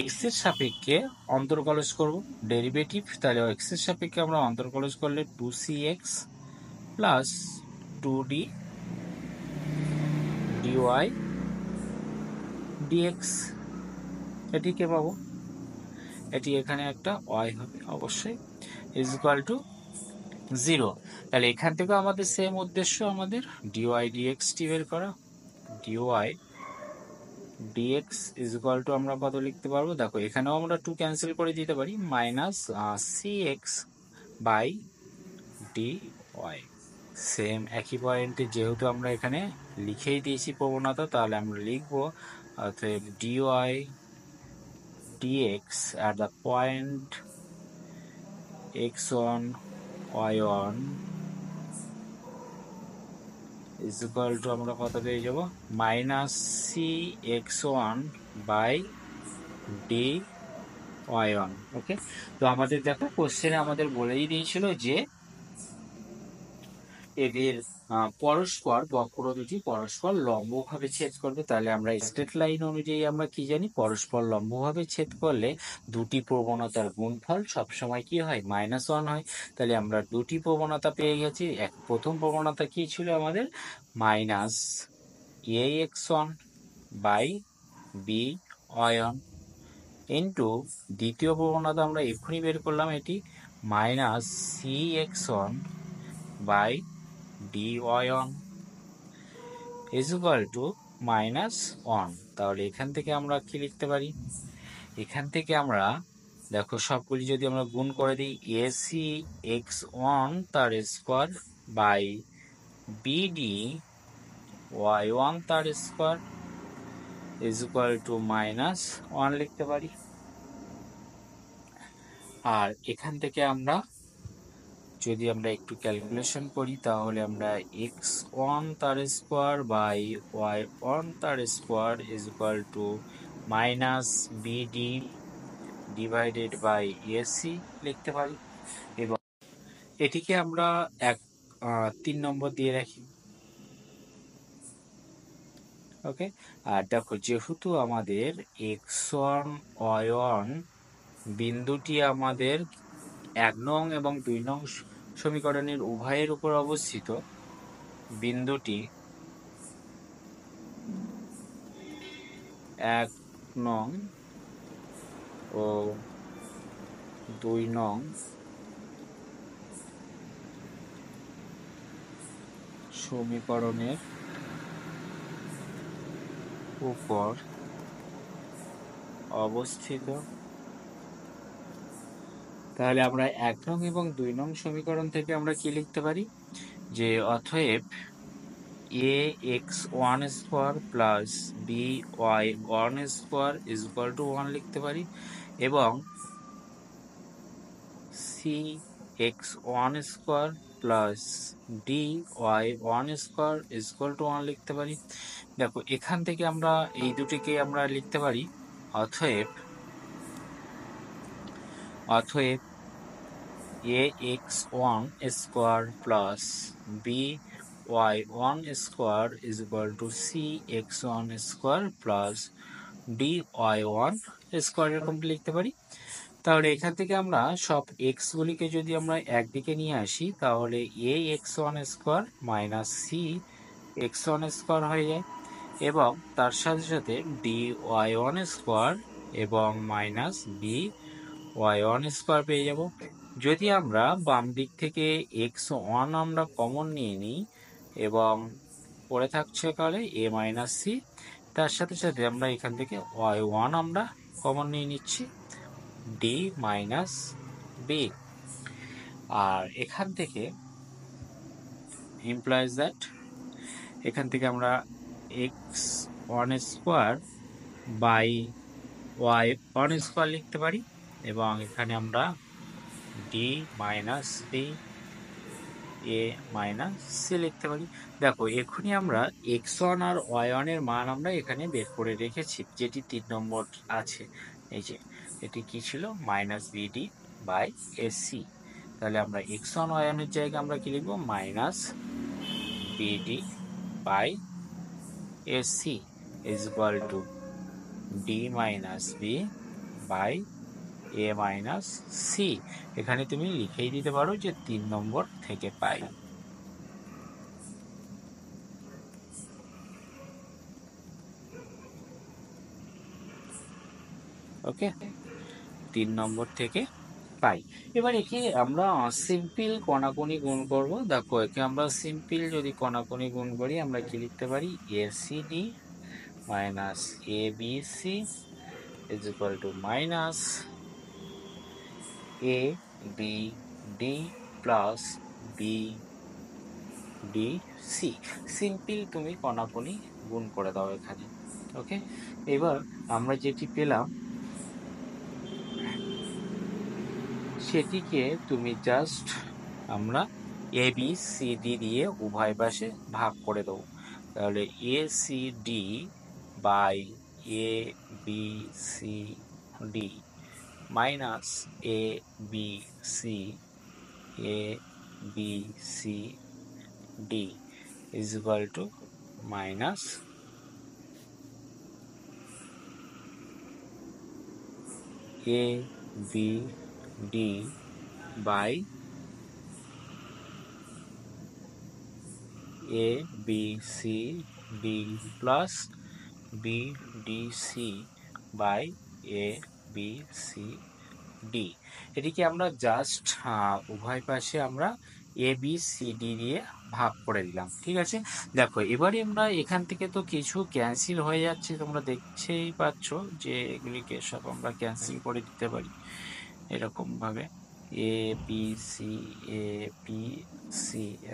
S1: x এর সাপেক্ষে অন্তর্কলজ করব ডেরিভেটিভ। তাহলে x এর সাপেক্ষে আমরা অন্তর্কলজ করলে 2cx plus 2d dy dx, এটিকে পাবো, এটি এখানে একটা y হবে অবশ্যই, ইজ ইকুয়াল টু 0। তাহলে এখান থেকে আমাদের সেম উদ্দেশ্য, আমাদের dy dx টি বের করা। dy dx is equal to আমরা কত লিখতে পারবো? দেখো এখানেও আমরা 2 ক্যান্সেল করে দিতে পারি, মাইনাস cx বাই dy। সেম একই পয়েন্টে যেহেতু আমরা এখানে লিখেই দিয়েছি প্রবণতা, তাহলে আমরা লিখবো অতএব dy dx at the point x on y on
S2: is equal to আমরা কত পেয়ে যাব, minus C x one by D y one. Okay, তো আমাদের দেখো কোশ্চেনে আমাদের বলেই দিয়েছিল যে এদের পরস্পর বক্র দুটি পরস্পর লম্বভাবে ছেদ করবে। তাহলে আমরা স্ট্রেট লাইন অনুযায়ী আমরা কি জানি, পরস্পর লম্বভাবে ছেদ করলে দুটি প্রবণতার গুণফল সবসময় কি হয়, -1 হয়। তাহলে আমরা দুটি প্রবণতা পেয়ে গেছি। প্রথম প্রবণতা কি ছিল আমাদের, minus a x one by b y one into দ্বিতীয় প্রবণতা আমরা এক্ষুনি বের করলাম, এটি minus C x one by D y one is equal to -1। তাহলে এখান থেকে আমরা কি লিখতে পারি, এখান থেকে আমরা দেখো সবগুলি যদি আমরা গুণ করে দিই, এসি এক্স ওয়ান তার square by b d y one তার স্কোয়ার ইজ ইকুয়াল টু -1 লিখতে পারি। আর এখান থেকে আমরা যদি আমরা একটু ক্যালকুলেশন করি তাহলে আমরা এক্স ওয়ান তার স্কোয়ার বাই ওয়াই ওয়ান তার square is equal to minus b d divided by a c লিখতে পারি। এবং এটিকে আমরা 3 নম্বর দিয়ে রাখি। ওকে, আর দেখো যেহেতু আমাদের এক্স ওয়ান ওয়াই ওয়ান বিন্দুটি আমাদের 1 নং এবং 2 নং সমীকরণের উভয়ের উপর অবস্থিত, বিন্দুটি 1 নং ও 2 নং সমীকরণের উপর অবস্থিত। তাহলে আমরা 1 নং এবং 2 নং সমীকরণ থেকে আমরা কি লিখতে পারি, যে অতএব a x one square plus b y one square is equal to 1 লিখতে পারি, এবং c x one square plus d y one square is equal to 1 লিখতে পারি। দেখো এখান থেকে আমরা এই দুটিকে আমরা লিখতে পারি, অতএব a x one square plus b y one square is equal to c x one square plus d y one square, এরকম লিখতে পারি। তাহলে এখান থেকে আমরা সব এক্স গুলিকে যদি আমরা একদিকে নিয়ে আসি তাহলে a x one square minus C x one square হয়ে যায়, এবং তার সাথে সাথে ডি ওয়াই ওয়ান স্কোয়ার এবং minus b y one square পেয়ে যাব। যদি আমরা বাম দিক থেকে এক্স ওয়ান আমরা কমন নিয়ে নিই এবং পড়ে থাকছে কালে এ মাইনাস সি, তার সাথে সাথে আমরা এখান থেকে ওয়াই ওয়ান আমরা কমন নিয়ে নিচ্ছি, ডি মাইনাস বি। আর এখান থেকে ইমপ্লয়েজ দ্যাট এখান থেকে আমরা x one square by y one square লিখতে পারি, এবং এখানে আমরা d minus b a minus c লিখতে পারি। দেখো এখনই আমরা এক্স ওয়ান আর ওয়াই ওয়ানের মান আমরা এখানে বের করে রেখেছি, যেটি 3 নম্বর আছে। এই যে এটি কি ছিল, মাইনাস বিডি বাই এসি। তাহলে আমরা এক্স ওয়ান ওয়াই ওয়ানের জায়গায় আমরা কি লিখবো, minus BD by AC is equal to D minus B by A minus C. এখানে তুমি লিখেই দিতে পারো যে 3 নম্বর থেকে পাই। ওকে, 3 নম্বর থেকে পাই। এবার একে আমরা সিম্পল কণাকণি গুণ করব। দেখো একে আমরা সিম্পল যদি কণাকণি গুণ করি আমরা কি লিখতে পারি, ACD minus A B C is equal to minus A B D plus B D C. Simple তুমি কণাকণি গুণ করে দাও এখানে। ওকে, এবার আমরা যেটি পেলাম সেটিকে তুমি জাস্ট আমরা এ বি সি ডি দিয়ে উভয় পাশে ভাগ করে দেবো। তাহলে A C D by A B C D minus A B C D is equal to minus A B D by A B C D plus B D C by A B C D. এটিকে আমরা just উভয় পাশে আমরা A B C D দিয়ে ভাগ করে দিলাম। ঠিক আছে, দেখো এবারে আমরা এখান থেকে তো কিছু ক্যান্সেল হয়ে যাচ্ছে, তোমরা দেখতেই পাচ্ছ যে এগুলিকে সব আমরা ক্যান্সেল করে দিতে পারি এরকম ভাবে। A B c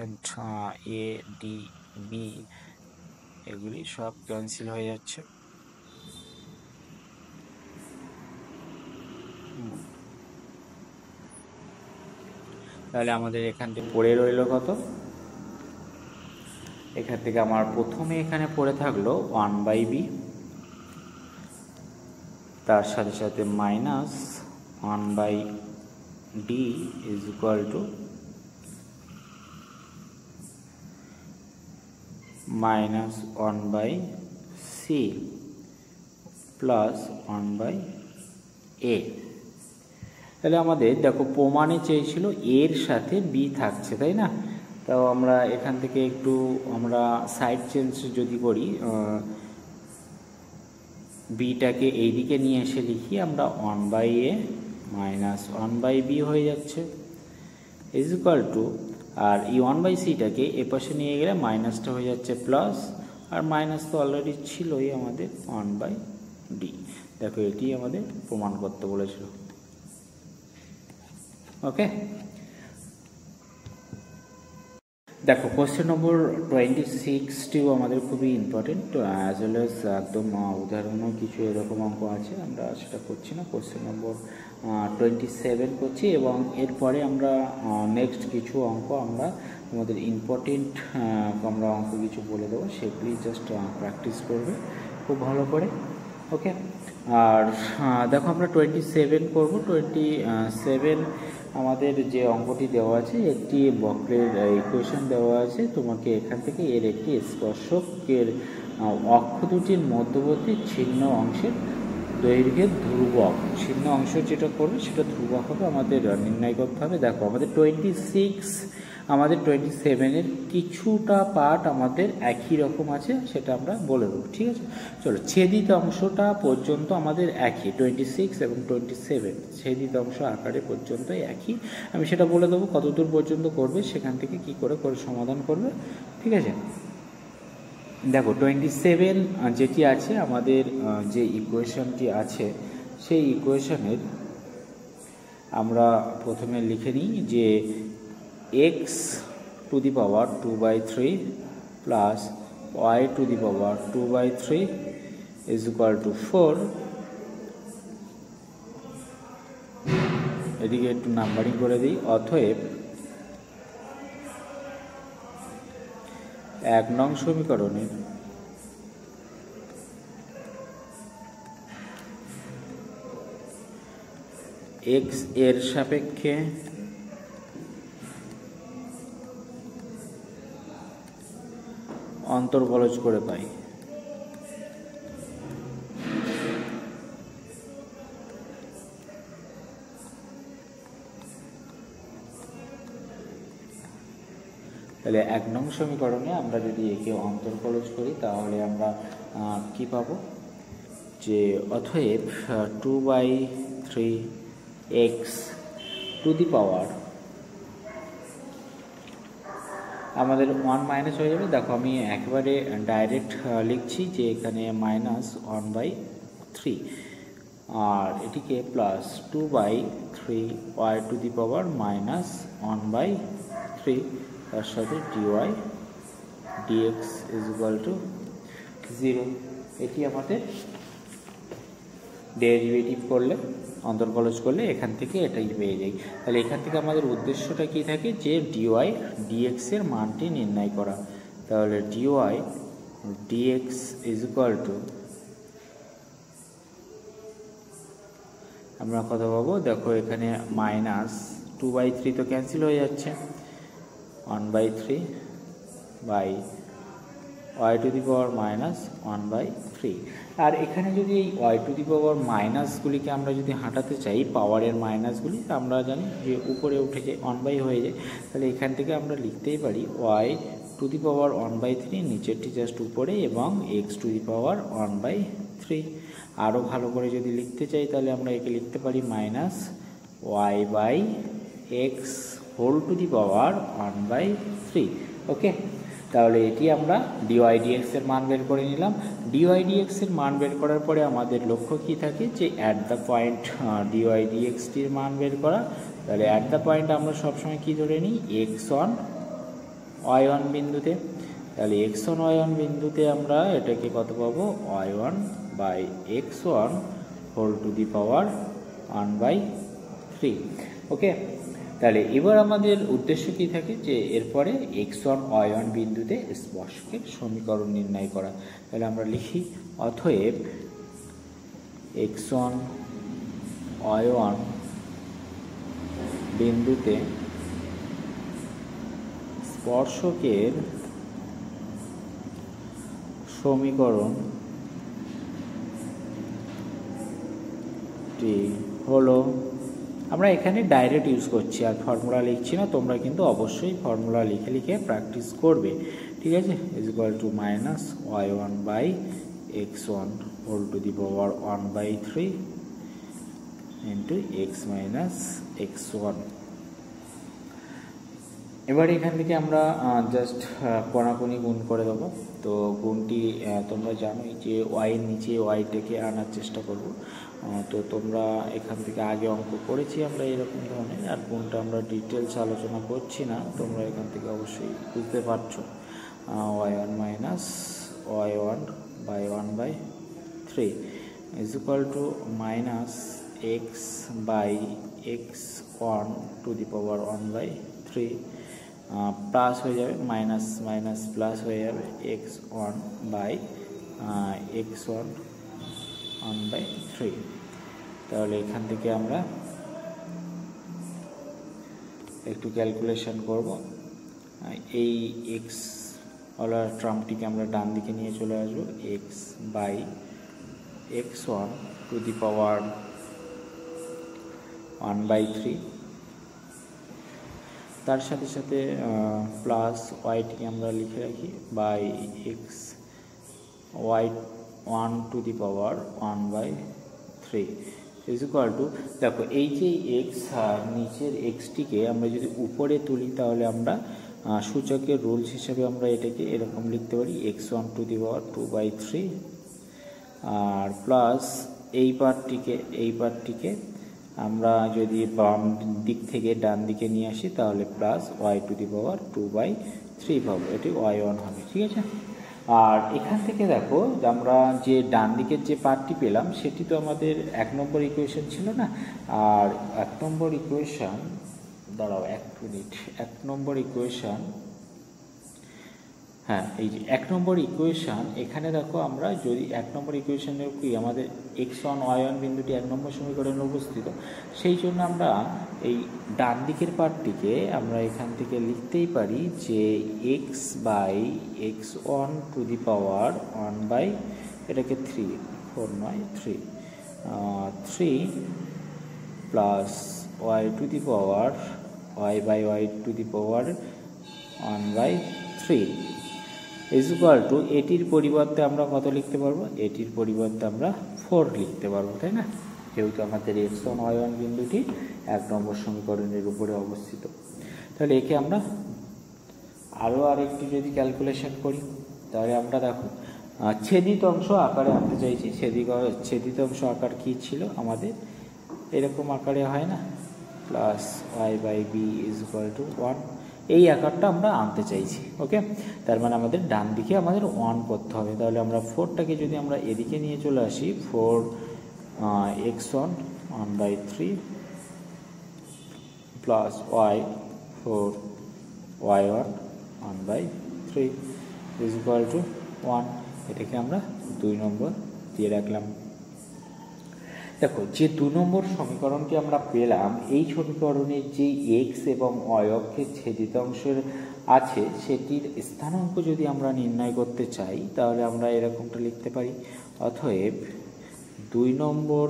S2: and a d b এগুলি সব ক্যান্সেল হয়ে যাচ্ছে। তাহলে আমাদের এখান থেকে পড়ে রইল কত? এখান থেকে আমার প্রথমে এখানে পড়ে থাকলো 1/b, তার সাথে সাথে minus 1/d is equal to minus 1/c plus 1/a। তাহলে আমাদের দেখো প্রমাণে চেয়েছিল এর সাথে বি থাকছে, তাই না? তাও আমরা এখান থেকে একটু আমরা সাইড চেঞ্জ যদি করি, বিটাকে এইদিকে নিয়ে এসে লিখি আমরা 1/a মাইনাস 1/b হয়ে যাচ্ছে ইজ ইকুয়াল টু, আর এই 1/cটাকে এ পাশে নিয়ে গেলে মাইনাসটা হয়ে যাচ্ছে প্লাস, আর মাইনাস তো অলরেডি ছিলই আমাদের 1/d। দেখো এটি আমাদের প্রমাণ করতে বলেছিল। ওকে, দেখো কোশ্চেন নম্বর 26টিও আমাদের খুবই ইম্পর্টেন্ট, অ্যাজ ওয়েল এজ একদম উদাহরণও কিছু এরকম অঙ্ক আছে, আমরা সেটা করছি না। কোশ্চেন নম্বর 27 করছি, এবং এরপরে আমরা নেক্সট কিছু অঙ্ক আমরা আমাদের ইম্পর্টেন্ট আমরা অঙ্ক কিছু বলে দেবো, সেগুলি জাস্ট প্র্যাকটিস করবে খুব ভালো করে। ওকে, আর দেখো আমরা 27 করব। 27 আমাদের যে অঙ্কটি দেওয়া আছে, একটি বক্রের ইকুয়েশন দেওয়া আছে, তোমাকে এখান থেকে এর একটি স্পর্শকের অক্ষ দুটির মধ্যবর্তী ছিন্ন অংশের দৈর্ঘ্যের ধ্রুবক, ছিন্ন অংশ যেটা করবে সেটা ধ্রুবক হবে, আমাদের নির্ণয় করতে হবে। দেখো আমাদের 26 আমাদের 27-এর কিছুটা পার্ট আমাদের একই রকম আছে, সেটা আমরা বলে দেবো। ঠিক আছে, চলো ছেদিত অংশটা পর্যন্ত আমাদের একই, 26 এবং 27 ছেদিত অংশ আকারে পর্যন্ত একই, আমি সেটা বলে দেবো কতদূর পর্যন্ত করবে, সেখান থেকে কি করে সমাধান করবে। ঠিক আছে, দেখো 27 যেটি আছে আমাদের যে ইকুয়েশনটি আছে, সেই ইকুয়েশনের আমরা প্রথমে লিখে নিই যে x two the power 2/3 plus y to the power 2/3 is equal two 4। এদিকে একটু নাম্বারিং করে দিই। অতএব 1 নং সমীকরণে x এর সাপেক্ষে অন্তর্বলজ করে পাই। তাহলে 1 নং সমীকরণে আমরা যদি একে অন্তর্বলজ করি তাহলে আমরা কি পাবো, যে অতএব 2/3x টু দি পাওয়ার আমাদের 1 মাইনাস হয়ে যাবে। দেখো আমি একবারে ডাইরেক্ট লিখছি যে এখানে মাইনাস 1/3, আর এটিকে plus 2/3y two the power minus 1/3, তার সাথে dy dx is equal to 0। এটি আমাদের ডেরিভেটিভ করলে
S1: অন্তর্কলজ করলে এখান থেকে এটাই পেয়ে যাই। তাহলে এখান থেকে আমাদের উদ্দেশ্যটা কি থাকে, যে ডিওয়াই ডিএক্স এর মানটি নির্ণয় করা। তাহলে dy dx is equal to, আমরা কত পাবো দেখো, এখানে -2/3 তো ক্যান্সেল হয়ে যাচ্ছে, 1/3 by y to the power -1/3। আর এখানে যদি এই y টু দি পাওয়ার মাইনাসগুলিকে আমরা যদি হাঁটাতে চাই, পাওয়ারের মাইনাসগুলি, আমরা জানি যে উপরে উঠে যায় 1 হয়ে যায়। তাহলে এখান থেকে আমরা লিখতেই পারি y টু দি পাওয়ার 1/3, নিচেরটি জাস্ট উপরে, এবং x টু দি পাওয়ার 1/3। আরও ভালো করে যদি লিখতে চাই তাহলে আমরা একে লিখতে পারি -y/x whole to the power 1/3। ওকে, তাহলে এটি আমরা ডিওয়াই ডিএক্স এর মান বের করে নিলাম। ডিওয়াই ডিএক্স এর মান বের করার পরে আমাদের লক্ষ্য কি থাকে, যে অ্যাট দ্য পয়েন্ট ডিওয়াই ডিএক্সটির মান বের করা। তাহলে অ্যাট দ্য পয়েন্ট আমরা সবসময় কি ধরে নিই, x1 y1 বিন্দুতে। তাহলে x1 y1 বিন্দুতে আমরা এটাকে কত পাবো, y1/x1 whole to the power 1/3। ওকে, তাহলে এবার আমাদের উদ্দেশ্য কি থাকে, যে এরপরে x1 y1 বিন্দুতে স্পর্শকের সমীকরণ নির্ণয় করা। তাহলে আমরা লিখি, অতএব x1 y1 বিন্দুতে স্পর্শকের সমীকরণটি হলো, আমরা এখানে ডাইরেক্ট ইউজ করছি আর ফর্মুলা লিখছি না, তোমরা কিন্তু অবশ্যই ফর্মুলা লিখে লিখে প্র্যাকটিস করবে, ঠিক আছে। Is equal to -y1/x1 whole to the power 1/3 into x - x1। এবার এখান থেকে আমরা জাস্ট কোণাকুনি গুণ করে দেবো। তো গুণটি তোমরা জানোই যে ওয়াইয়ের নিচে ওয়াইটাকে আনার চেষ্টা করব। তো তোমরা এখান থেকে আগে অঙ্ক করেছি আমরা এরকম ধরনের, আর গুণটা আমরা ডিটেলস আলোচনা করছি না, তোমরা এখান থেকে অবশ্যই বুঝতে পারছো। y1 minus y1 by 1/3 is equal to -x by x1 to the power 1/3 plus হয়ে যাবে, মাইনাস মাইনাস প্লাস হয়ে যাবে, x1 বাই x1 1/3। তাহলে এখান থেকে আমরা একটু ক্যালকুলেশন করব। এই x ওলা টার্মটিকে আমরা ডান দিকে নিয়ে চলে আসবো, x by x1 to the power 1/3, তার সাথে সাথে প্লাস ওয়াইটিকে আমরা লিখে রাখি by x y 1 to the power 1/3 is equal to, দেখো এই যে এক্স আর নিচের এক্সটিকে আমরা যদি উপরে তুলি তাহলে আমরা সূচকের রুলস হিসাবে আমরা এটাকে এরকম লিখতে পারি x1 to the power 2/3, R plus এই পার্টটিকে আমরা যদি বাম দিক থেকে ডান দিকে নিয়ে আসি তাহলে প্লাস y টু দি পাওয়ার 2/3 পাবো, এটি y1 হবে, ঠিক আছে। আর এখান থেকে দেখো আমরা যে ডান দিকের যে পার্টটি পেলাম সেটি তো আমাদের 1 নম্বর ইকুয়েশন ছিল না, আর 1 নম্বর ইকুয়েশন, দাঁড়াও 1 মিনিট, 1 নম্বর ইকুয়েশন, হ্যাঁ এই যে 1 নম্বর ইকুয়েশন, এখানে দেখো আমরা যদি 1 নম্বর ইকুয়েশনের কি আমাদের x1 y1 বিন্দুটি 1 নম্বর সমীকরণে উপস্থিত, সেই জন্য আমরা এই ডান দিকের পার্টটিকে আমরা এখান থেকে লিখতেই পারি যে x by x1 to the power 1 এটাকে 3 plus y to the power y by y to the power 1/3 is equal to, এটির পরিবর্তে আমরা কত লিখতে পারবো, এটির পরিবর্তে আমরা 4 লিখতে পারবো, তাই না, যেহেতু আমাদের x1 y1 বিন্দুটি 1 নম্বর সমীকরণের উপরে অবস্থিত। তাহলে একে আমরা আরও আরেকটি যদি ক্যালকুলেশন করি তাহলে আমরা দেখো ছেদিত অংশ আকারে আনতে চাইছি। ছেদিত অংশ আকার কি ছিল আমাদের, এরকম আকারে হয় না, plus y/b is equal to 1, এই আকারটা আমরা আনতে চাইছি। ওকে, তার মানে আমাদের ডান দিকে আমাদের 1 করতে হবে। তাহলে আমরা 4টাকে যদি আমরা এদিকে নিয়ে চলে আসি, 4 x1
S2: 1/3 plus y4 y1 1/3 is equal to 1। এটাকে আমরা 2 নম্বর দিয়ে রাখলাম। দেখো, যে 2 নম্বর সমীকরণটি আমরা পেলাম, এই সমীকরণের যে x এবং y অক্ষের ছেদিতাংশের আছে সেটির স্থানাঙ্ক যদি আমরা নির্ণয় করতে চাই তাহলে আমরা এরকমটা লিখতে পারি। অতএব 2 নম্বর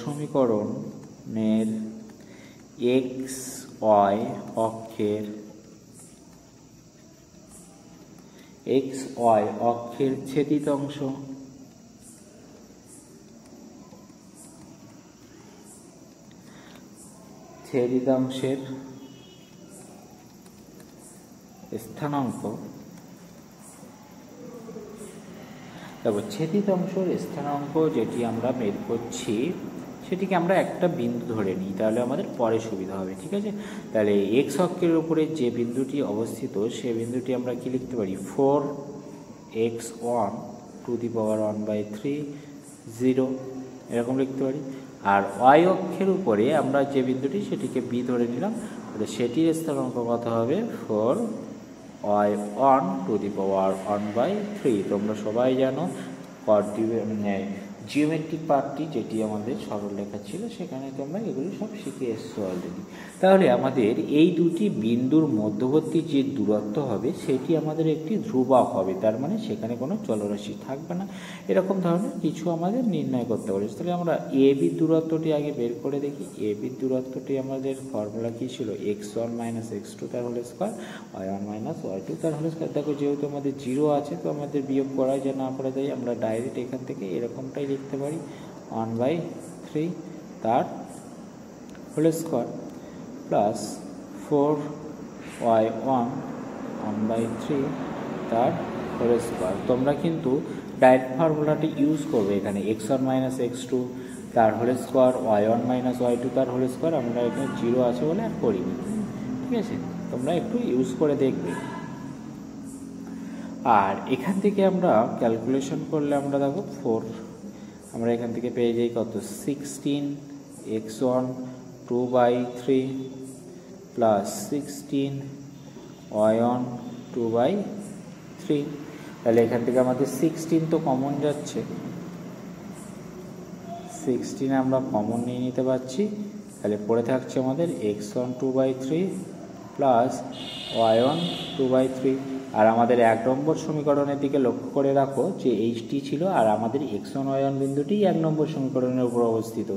S2: সমীকরণের x y অক্ষের ছেদিতাংশের স্থানাঙ্ক, দেখো ছেদিতাংশের স্থানাঙ্ক যেটি আমরা বের করছি সেটিকে আমরা একটা বিন্দু ধরে নিই, তাহলে আমাদের পরে সুবিধা হবে। ঠিক আছে, তাহলে এক্স অক্ষের উপরে যে বিন্দুটি অবস্থিত সে বিন্দুটি আমরা কি লিখতে পারি, 4x1 টু দি পাওয়ার 1/3 0 এরকম লিখতে পারি। আর ওয়াই অক্ষের উপরে আমরা যে বিন্দুটি সেটিকে বি ধরে নিলাম, তাহলে সেটির স্থানাঙ্ক কত হবে, 4y1 টু দি পাওয়ার 1/3। তোমরা সবাই জানো জিওমেট্রিক পার্টটি যেটি আমাদের সরলরেখা ছিল সেখানে তোমরা এগুলি সব শিখে এসছো অলরেডি। তাহলে আমাদের এই দুটি বিন্দুর মধ্যবর্তী যে দূরত্ব হবে সেটি আমাদের একটি ধ্রুবক হবে, তার মানে সেখানে কোনো চলরাশি থাকবে না। এরকম ধরনের কিছু আমাদের নির্ণয় করতে পারি। তাহলে আমরা এ বির দূরত্বটি আগে বের করে দেখি। এ বির দূরত্বটি আমাদের ফর্মুলা কী ছিল, x1 - x2 তার হোল স্কয়ার y1 - y2 তার হোল স্কয়ার। দেখো, যেহেতু আমাদের 0 আছে তো আমাদের বিয়োগ করা যায় না করা যায়, আমরা ডাইরেক্ট এখান থেকে এরকমটাই লিখতে পারি, 1/3 তার হোল স্কয়ার প্লাস 4y1 1/3 তার হোল স্কয়ার। তোমরা কিন্তু ডাইরেক্ট ফর্মুলাটি ইউজ করবে এখানে, x1 - x2 তার হোল স্কয়ার y1 - y2 তার হোল স্কয়ার। আমরা এখানে 0 আছে বলে আর করিনি। ঠিক আছে, তোমরা একটু ইউজ করে দেখবে। আর এখান থেকে আমরা ক্যালকুলেশন করলে আমরা দেখো 4, আমরা এখান থেকে পেয়ে যাই কত, 16x1 2/3 প্লাস 16y1 2/3। তাহলে এখান থেকে আমাদের 16 তো কমন যাচ্ছে, 16 আমরা কমন নিয়ে নিতে পারছি। তাহলে পড়ে থাকছে আমাদের x1 2/3 প্লাস y1 2/3। আর আমাদের 1 নম্বর সমীকরণের দিকে লক্ষ্য করে রাখো যে এইচটি ছিল আর আমাদের x1 y1 বিন্দুটি 1 নম্বর সমীকরণের উপর অবস্থিত।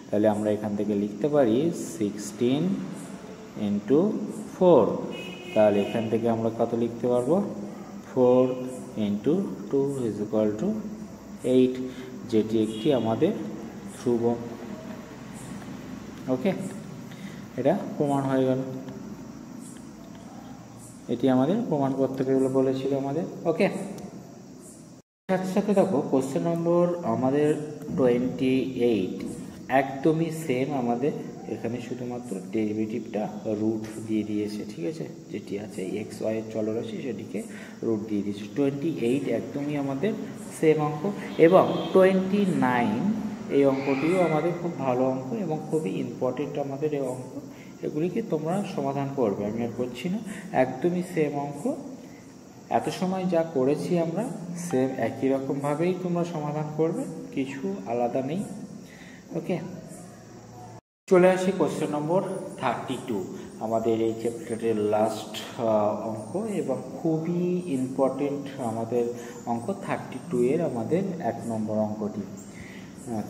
S2: তাহলে আমরা এখান থেকে লিখতে পারি 16 × 4। তাহলে এখান থেকে আমরা কত লিখতে পারবো, 4 × 2 = 8, যেটি একটি আমাদের ধ্রুবক। ওকে, এটা প্রমাণ হয়ে গেল। এটি আমাদের প্রমাণ করতে বলেছিল আমাদের। ওকে, সাথে সাথে দেখো কোশ্চেন নম্বর আমাদের 28 একদমই সেম। আমাদের এখানে শুধুমাত্র ডেরিভেটিভটা রুট দিয়ে দিয়েছে। ঠিক আছে, যেটি আছে এক্স ওয়াই এর চলরাশি সেটিকে রুট দিয়ে দিয়েছে। 28 একদমই আমাদের সেম অঙ্ক। এবং 29 এই অঙ্কটিও আমাদের খুব ভালো অঙ্ক এবং খুবই ইম্পর্টেন্ট আমাদের এই অঙ্ক। এগুলিকে তোমরা সমাধান করবে, আমি আর করছি না, একদমই সেম অঙ্ক। এত সময় যা করেছি আমরা সেম একই রকমভাবেই তোমরা সমাধান করবে, কিছু আলাদা নেই। ওকে, চলে আসি কোশ্চেন নম্বর 32, আমাদের এই চ্যাপ্টারের লাস্ট অঙ্ক এবং খুবই ইম্পর্টেন্ট আমাদের অঙ্ক 32 এর আমাদের 1 নম্বর অঙ্কটি।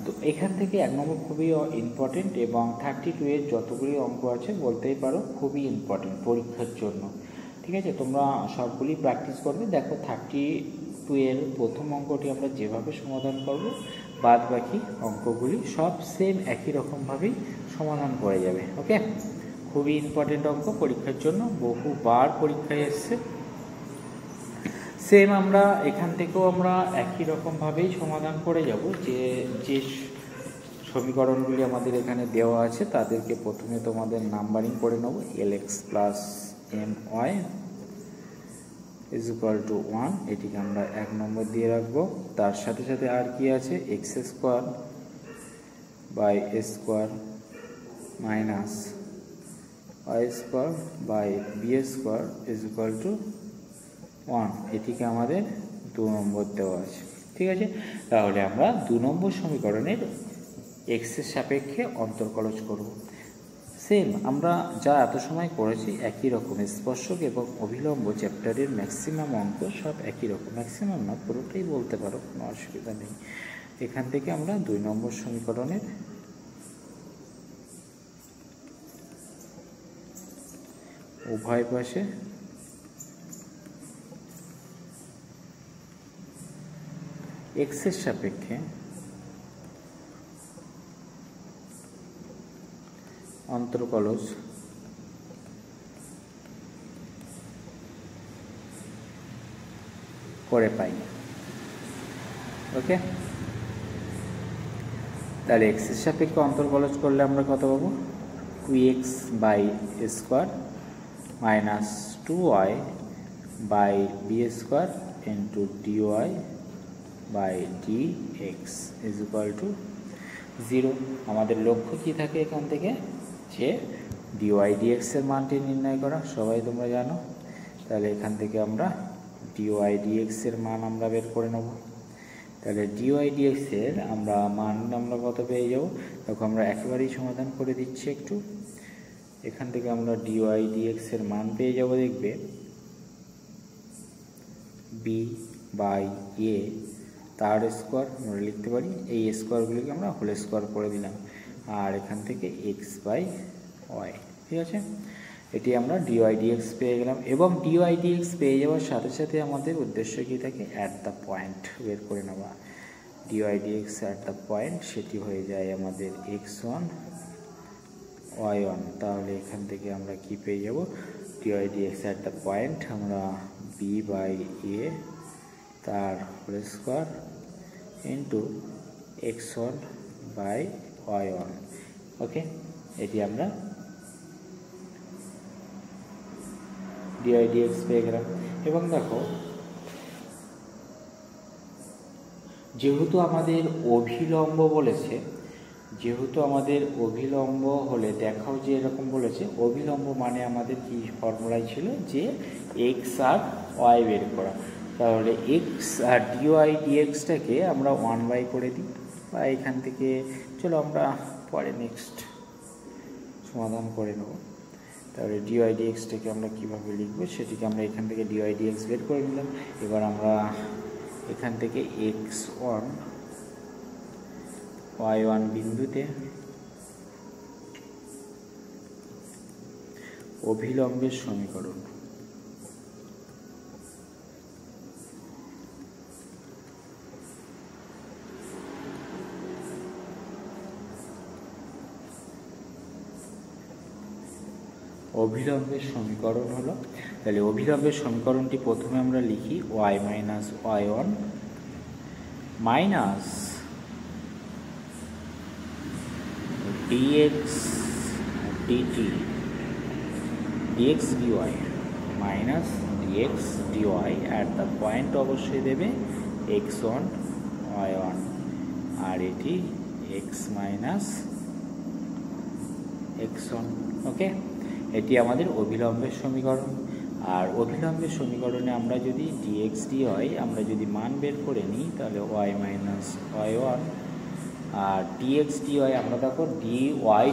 S2: তো এখান থেকে 1 নম্বর খুবই ইম্পর্টেন্ট এবং 32 এর যতগুলি অঙ্ক আছে বলতেই পারো খুবই ইম্পর্টেন্ট পরীক্ষার জন্য। ঠিক আছে, তোমরা সবগুলি প্র্যাকটিস করবে। দেখো 32 এর প্রথম অঙ্কটি আমরা যেভাবে সমাধান করব, বাদ বাকি অঙ্কগুলি সব সেম একই রকমভাবেই সমাধান করে যাবে। ওকে, খুবই ইম্পর্টেন্ট অঙ্ক পরীক্ষার জন্য, বহুবার পরীক্ষায় এসছে। সেম আমরা এখান থেকেও আমরা একই রকমভাবেই সমাধান করে যাব। যে সমীকরণগুলি আমাদের এখানে দেওয়া আছে তাদেরকে প্রথমে তোমাদের নাম্বারিং করে নেব, lx + my is equal to 1, এটিকে আমরা 1 নম্বর দিয়ে রাখবো। তার সাথে সাথে আর কি আছে, x square by A square minus y square by B square is equal to 1, এটিকে আমাদের 2 নম্বর দেওয়া আছে। ঠিক আছে, তাহলে আমরা 2 নম্বর সমীকরণের এক্সের সাপেক্ষে অন্তর্কলজ করব। সেম আমরা যা এত সময় করেছি একই রকম, স্পর্শক এবং অভিলম্ব চ্যাপ্টারের ম্যাক্সিমাম অঙ্ক সব একই রকম, ম্যাক্সিমাম না পুরোটাই বলতে পারো, কোনো অসুবিধা নেই। এখান থেকে আমরা 2 নম্বর সমীকরণের উভয় পাশে এক্সের সাপেক্ষে অন্তর্কলজ করে পাই। ওকে, তাহলে এক্সের সাপেক্ষে অন্তর্কলজ করলে আমরা কত পাবো, 2x by square minus 2y by B square into dy by dx is equal to 0। আমাদের লক্ষ্য কি থাকে এখান থেকে, যে ডিওয়াই ডিএক্স এর মানটি নির্ণয় করা, সবাই তোমরা জানো। তাহলে এখান থেকে আমরা ডিওয়াই ডিএক্স এর মান আমরা বের করে নেব। তাহলে ডিওয়াই ডিএক্স এর মান আমরা কত পেয়ে যাব, তখন আমরা একেবারেই সমাধান করে দিচ্ছি একটু। এখান থেকে আমরা ডিওয়াই ডিএক্স এর মান পেয়ে যাব, দেখবে বি বাই এ তার স্কোয়ার আমরা লিখতে পারি, এই স্কোয়ারগুলিকে আমরা হোল স্কোয়ার করে দিলাম, আর এখান থেকে এক্স বাই ওয়াই। ঠিক আছে, এটি আমরা ডিওয়াই ডিএক্স পেয়ে গেলাম। এবং ডিওয়াই ডিএক্স পেয়ে যাওয়ার সাথে সাথে আমাদের উদ্দেশ্য কী থাকে, অ্যাট দ্য পয়েন্ট বের করে নেওয়া। Dy dx at the point, সেটি হয়ে যায় আমাদের x1 y1। তাহলে এখান থেকে আমরা কি পেয়ে যাব, dy dx at the point আমরা বি বাই এ তার whole square into x1 by y1। Okay, এটি আমরা ডিওয়াই ডিএক্স পেয়ে গেলাম। এবং দেখো, যেহেতু আমাদের অভিলম্ব বলেছে, যেহেতু আমাদের অভিলম্ব হলে দেখাও যে এরকম বলেছে, অভিলম্ব মানে আমাদের কি ফর্মুলাই ছিল, যে এক্স আর ওয়াই বের করা। তাহলে এক্স আর ডিওয়াই ডিএক্সটাকে আমরা 1 বাই করে দিই, বা এখান থেকে চলো আমরা পরে নেক্সট সমাধান করে নেব। তাহলে ডিওয়াই ডিএক্সটাকে আমরা কীভাবে লিখবো, সেটিকে আমরা এখান থেকে ডিওয়াই ডিএক্স বের করে নিলাম। এবার আমরা এখান থেকে x1 y1 বিন্দুতে অভিলম্বের সমীকরণ, অভিলম্বের সমীকরণ হলো, তাহলে অভিলম্বের সমীকরণটি প্রথমে আমরা লিখি y minus y1 minus dx dt dx dy minus dx dy at the point অবশ্যই দেবে x1 y1, আর এটি x মাইনাস x1। ওকে, এটি আমাদের অভিলম্বের সমীকরণ। আর অভিলম্বের সমীকরণে আমরা যদি dx dy আমরা যদি মান বের করে নিই, তাহলে y মাইনাস y1, আর dx dy আমরা দেখো dy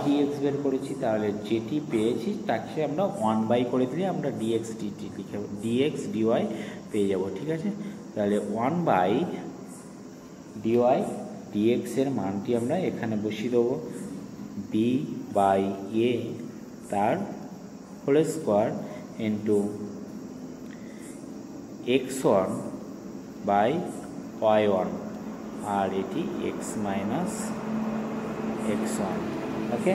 S2: dx বের করেছি, তাহলে যেটি পেয়েছি তাকে আমরা 1 বাই করে দিলে আমরা dx dt লিখে dx dy পেয়ে যাব। ঠিক আছে, তাহলে 1 বাই dy dx এর মানটি আমরা এখানে বসিয়ে দেবো, b বাই a তার whole square into x1 by y1, আর এটি x মাইনাস x1। ওকে,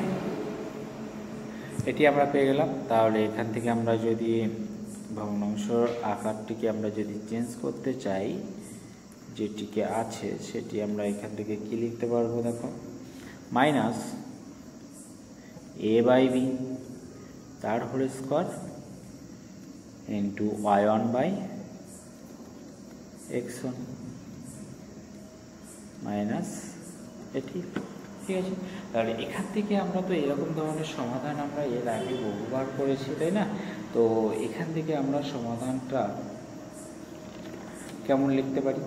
S2: এটি আমরা পেয়ে গেলাম। তাহলে এখান থেকে আমরা যদি ভগ্নাংশের আকারটিকে আমরা যদি চেঞ্জ করতে চাই, যেটিকে আছে সেটি আমরা এখান থেকে কি লিখতে পারবো, দেখো মাইনাস a বাই বি তার whole square into y1 by
S1: x1 minus এটি, ঠিক আছে। তাহলে এখান থেকে আমরা তো এরকম ধরনের সমাধান আমরা এর আগে বহুবার করেছি, তাই না? তো এখান থেকে আমরা সমাধানটা কেমন লিখতে পারি?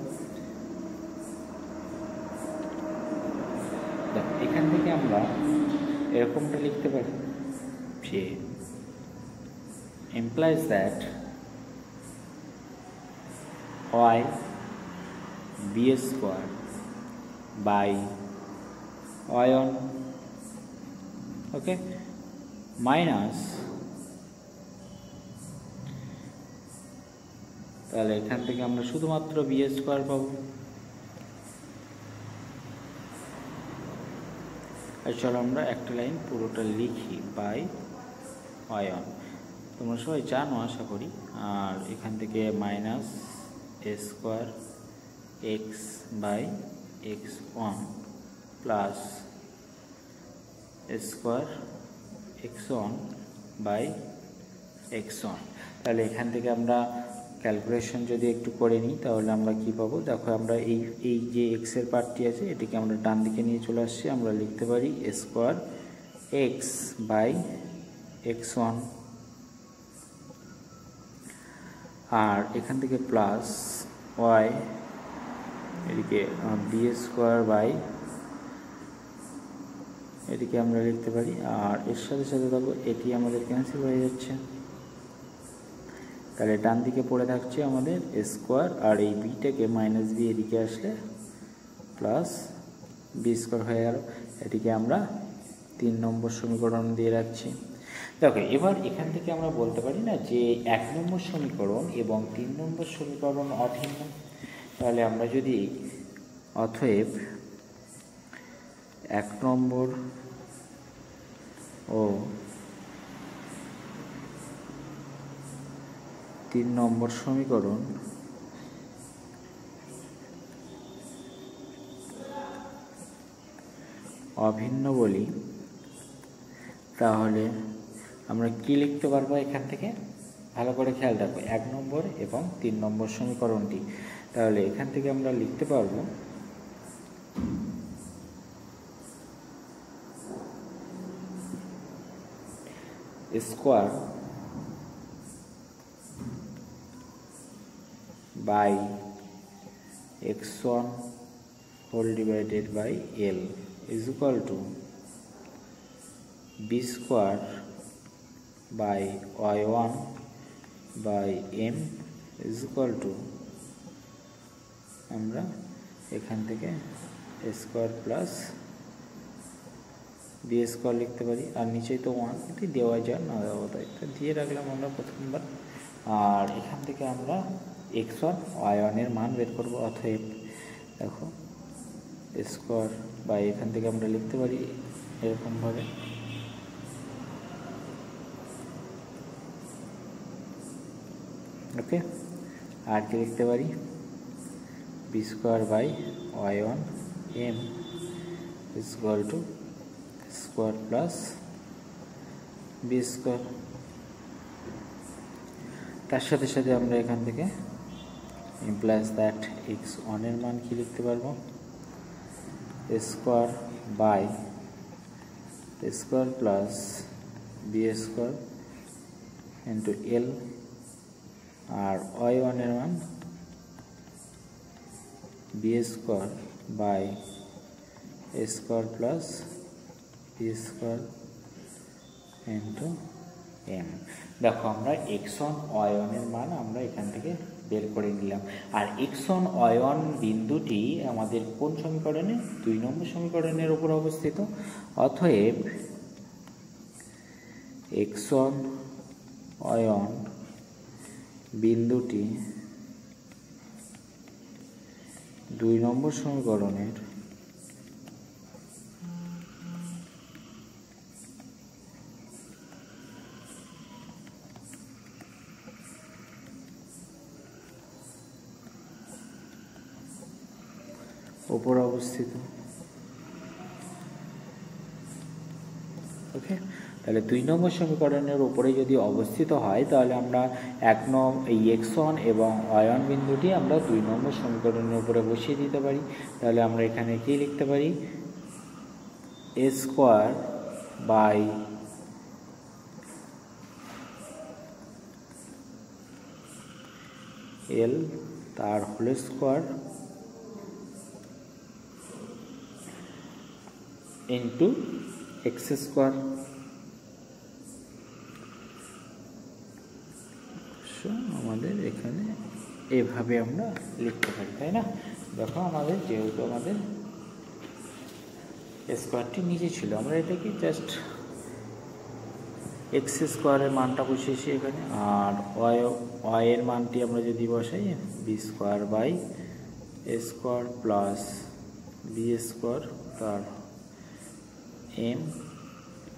S1: দেখো এখান থেকে আমরা এরকমটা লিখতে পারি যে implies that y b square by y1, okay, minus, তাহলে এখান থেকে আমরা শুধুমাত্র বি স্কোয়ার পাবো। আর চলো আমরা একটা লাইন পুরোটা লিখি, বাই y1, তোমরা সবাই জানো আশা করি। আর এখান থেকে minus A square x by x1 plus square x1 by x1। তাহলে এখান থেকে আমরা ক্যালকুলেশন যদি একটু করে নিই তাহলে আমরা কি পাবো? দেখো আমরা এই যে এক্সের পার্টটি আছে এটিকে আমরা ডান দিকে নিয়ে চলে আসছি, আমরা লিখতে পারি স্কোয়ার এক্স বাই x1, আর এখান থেকে প্লাস ওয়াই, এদিকে বি স্কোয়ার বাই, এটিকে আমরা লিখতে পারি। আর এর সাথে সাথে দেখো এটি আমাদের ক্যান্সেল হয়ে যাচ্ছে, তাহলে ডান দিকে পড়ে থাকছে আমাদের স্কোয়ার, আর এই বিটাকে মাইনাস বি এদিকে আসলে প্লাস বি স্কোয়ার হয়ে গেল। এটিকে আমরা 3 নম্বর সমীকরণ দিয়ে রাখছি। দেখো এবার এখান থেকে আমরা বলতে পারি না যে 1 নম্বর সমীকরণ এবং 3 নম্বর সমীকরণ অভিন্ন। তাহলে আমরা যদি অতএব 1 নম্বর ও 3 নম্বর সমীকরণ অভিন্ন বলি, তাহলে আমরা কি লিখতে পারবো? এখান থেকে ভালো করে খেয়াল রাখবো 1 নম্বর এবং 3 নম্বর সমীকরণটি। তাহলে এখান থেকে আমরা লিখতে পারবো square by x1 whole divided by l is equal to B square by y1 by m is equal to, আমরা এখান থেকে স্কোয়ার প্লাস বি স্কোয়ার লিখতে পারি। আর নিচেই তো 1 এটি দেওয়া যায় না, দেওয়া তাই দিয়ে রাখলাম আমরা প্রথমবার। আর এখান থেকে আমরা x1 y1 এর মান বের করবো। অতএব দেখো স্কোয়ার বাই, এখান থেকে আমরা লিখতে পারি এরকমভাবে ওকে। আর কি লিখতে পারি? B square by y1 m is equal to square plus B square. তার সাথে সাথে আমরা এখান থেকে implies that x1 এর মান কি লিখতে পারবো? Square by square plus B square into L, আর y1 এর মান B square by square plus B square into M. দেখো আমরা x1 y1 এর মান আমরা এখান থেকে বের করে নিলাম। আর x1 y1 বিন্দুটি আমাদের কোন সমীকরণে? 2 নম্বর সমীকরণের উপর অবস্থিত। অতএব x1 y1 বিন্দুটি 2 নম্বর সমীকরণের উপর অবস্থিত। ওকে,
S2: তাহলে 2 নম্বর সমীকরণের উপরে যদি অবস্থিত হয় তাহলে আমরা এই x1 এবং y1 বিন্দুটি আমরা 2 নম্বর সমীকরণের উপরে বসিয়ে দিতে পারি। তাহলে আমরা এখানে কি লিখতে পারি, a স্কোয়ার বাই l তার whole square into x square. আমাদের এখানে এভাবে আমরা লিখতে পারি, তাই না? দেখো আমাদের যেহেতু আমাদের স্কোয়ারটি নিচে ছিল, আমরা এটাকে জাস্ট এক্স স্কোয়ারের মানটা বসিয়েছি এখানে, আর ওয়াই এর মানটি আমরা যদি বসাই B square by A square plus B square তার এম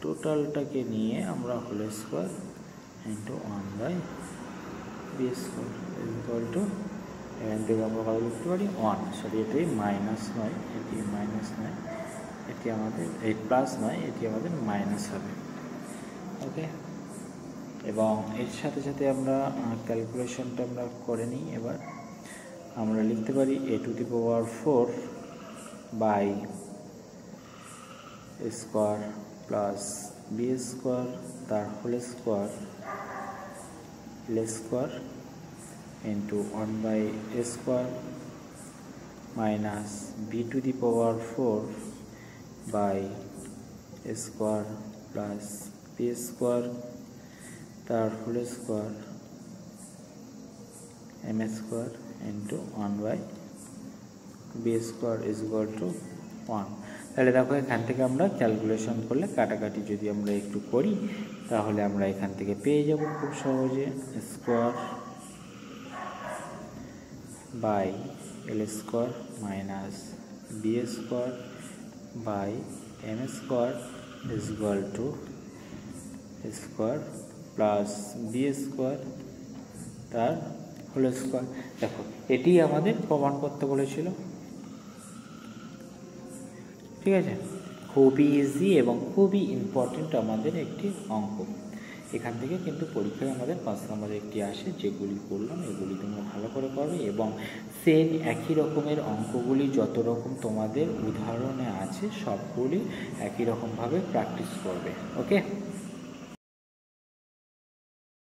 S2: টোটালটাকে নিয়ে আমরা whole square into 1 by B square equal to, এখান থেকে আমরা কত লিখতে পারি 1, সরি এটি মাইনাস নয়, এটি মাইনাস নয়, এটি আমাদের এই প্লাস নয়, এটি আমাদের মাইনাস হবে। ওকে, এবং এর সাথে সাথে আমরা ক্যালকুলেশনটা আমরা করে নিই। এবার আমরা লিখতে পারি a to the power 4 by square plus B square তার whole square square into 1 by A square minus b to the power 4 by square plus B square তার whole square m square into 1 by B square is equal to 1। তাহলে দেখো এখান থেকে আমরা calculation করলে কাটাকাটি যদি আমরা একটু করি তাহলে আমরা এখান থেকে পেয়ে যাব খুব সহজে square by L square minus B square by M square is equal to square plus B square তার হোল স্কোয়ার। দেখো এটি আমাদের প্রমাণ করতে বলেছিল, ঠিক আছে? খুবই ইজি এবং খুবই ইম্পর্টেন্ট আমাদের একটি অঙ্ক। এখান থেকে কিন্তু পরীক্ষায় আমাদের 5 নম্বরে একটি আসে, যেগুলি করলাম এগুলি তোমরা ভালো করে করবে এবং সেম একই রকমের অঙ্কগুলি যত রকম তোমাদের উদাহরণে আছে সবগুলি একই রকমভাবে প্র্যাকটিস করবে। ওকে।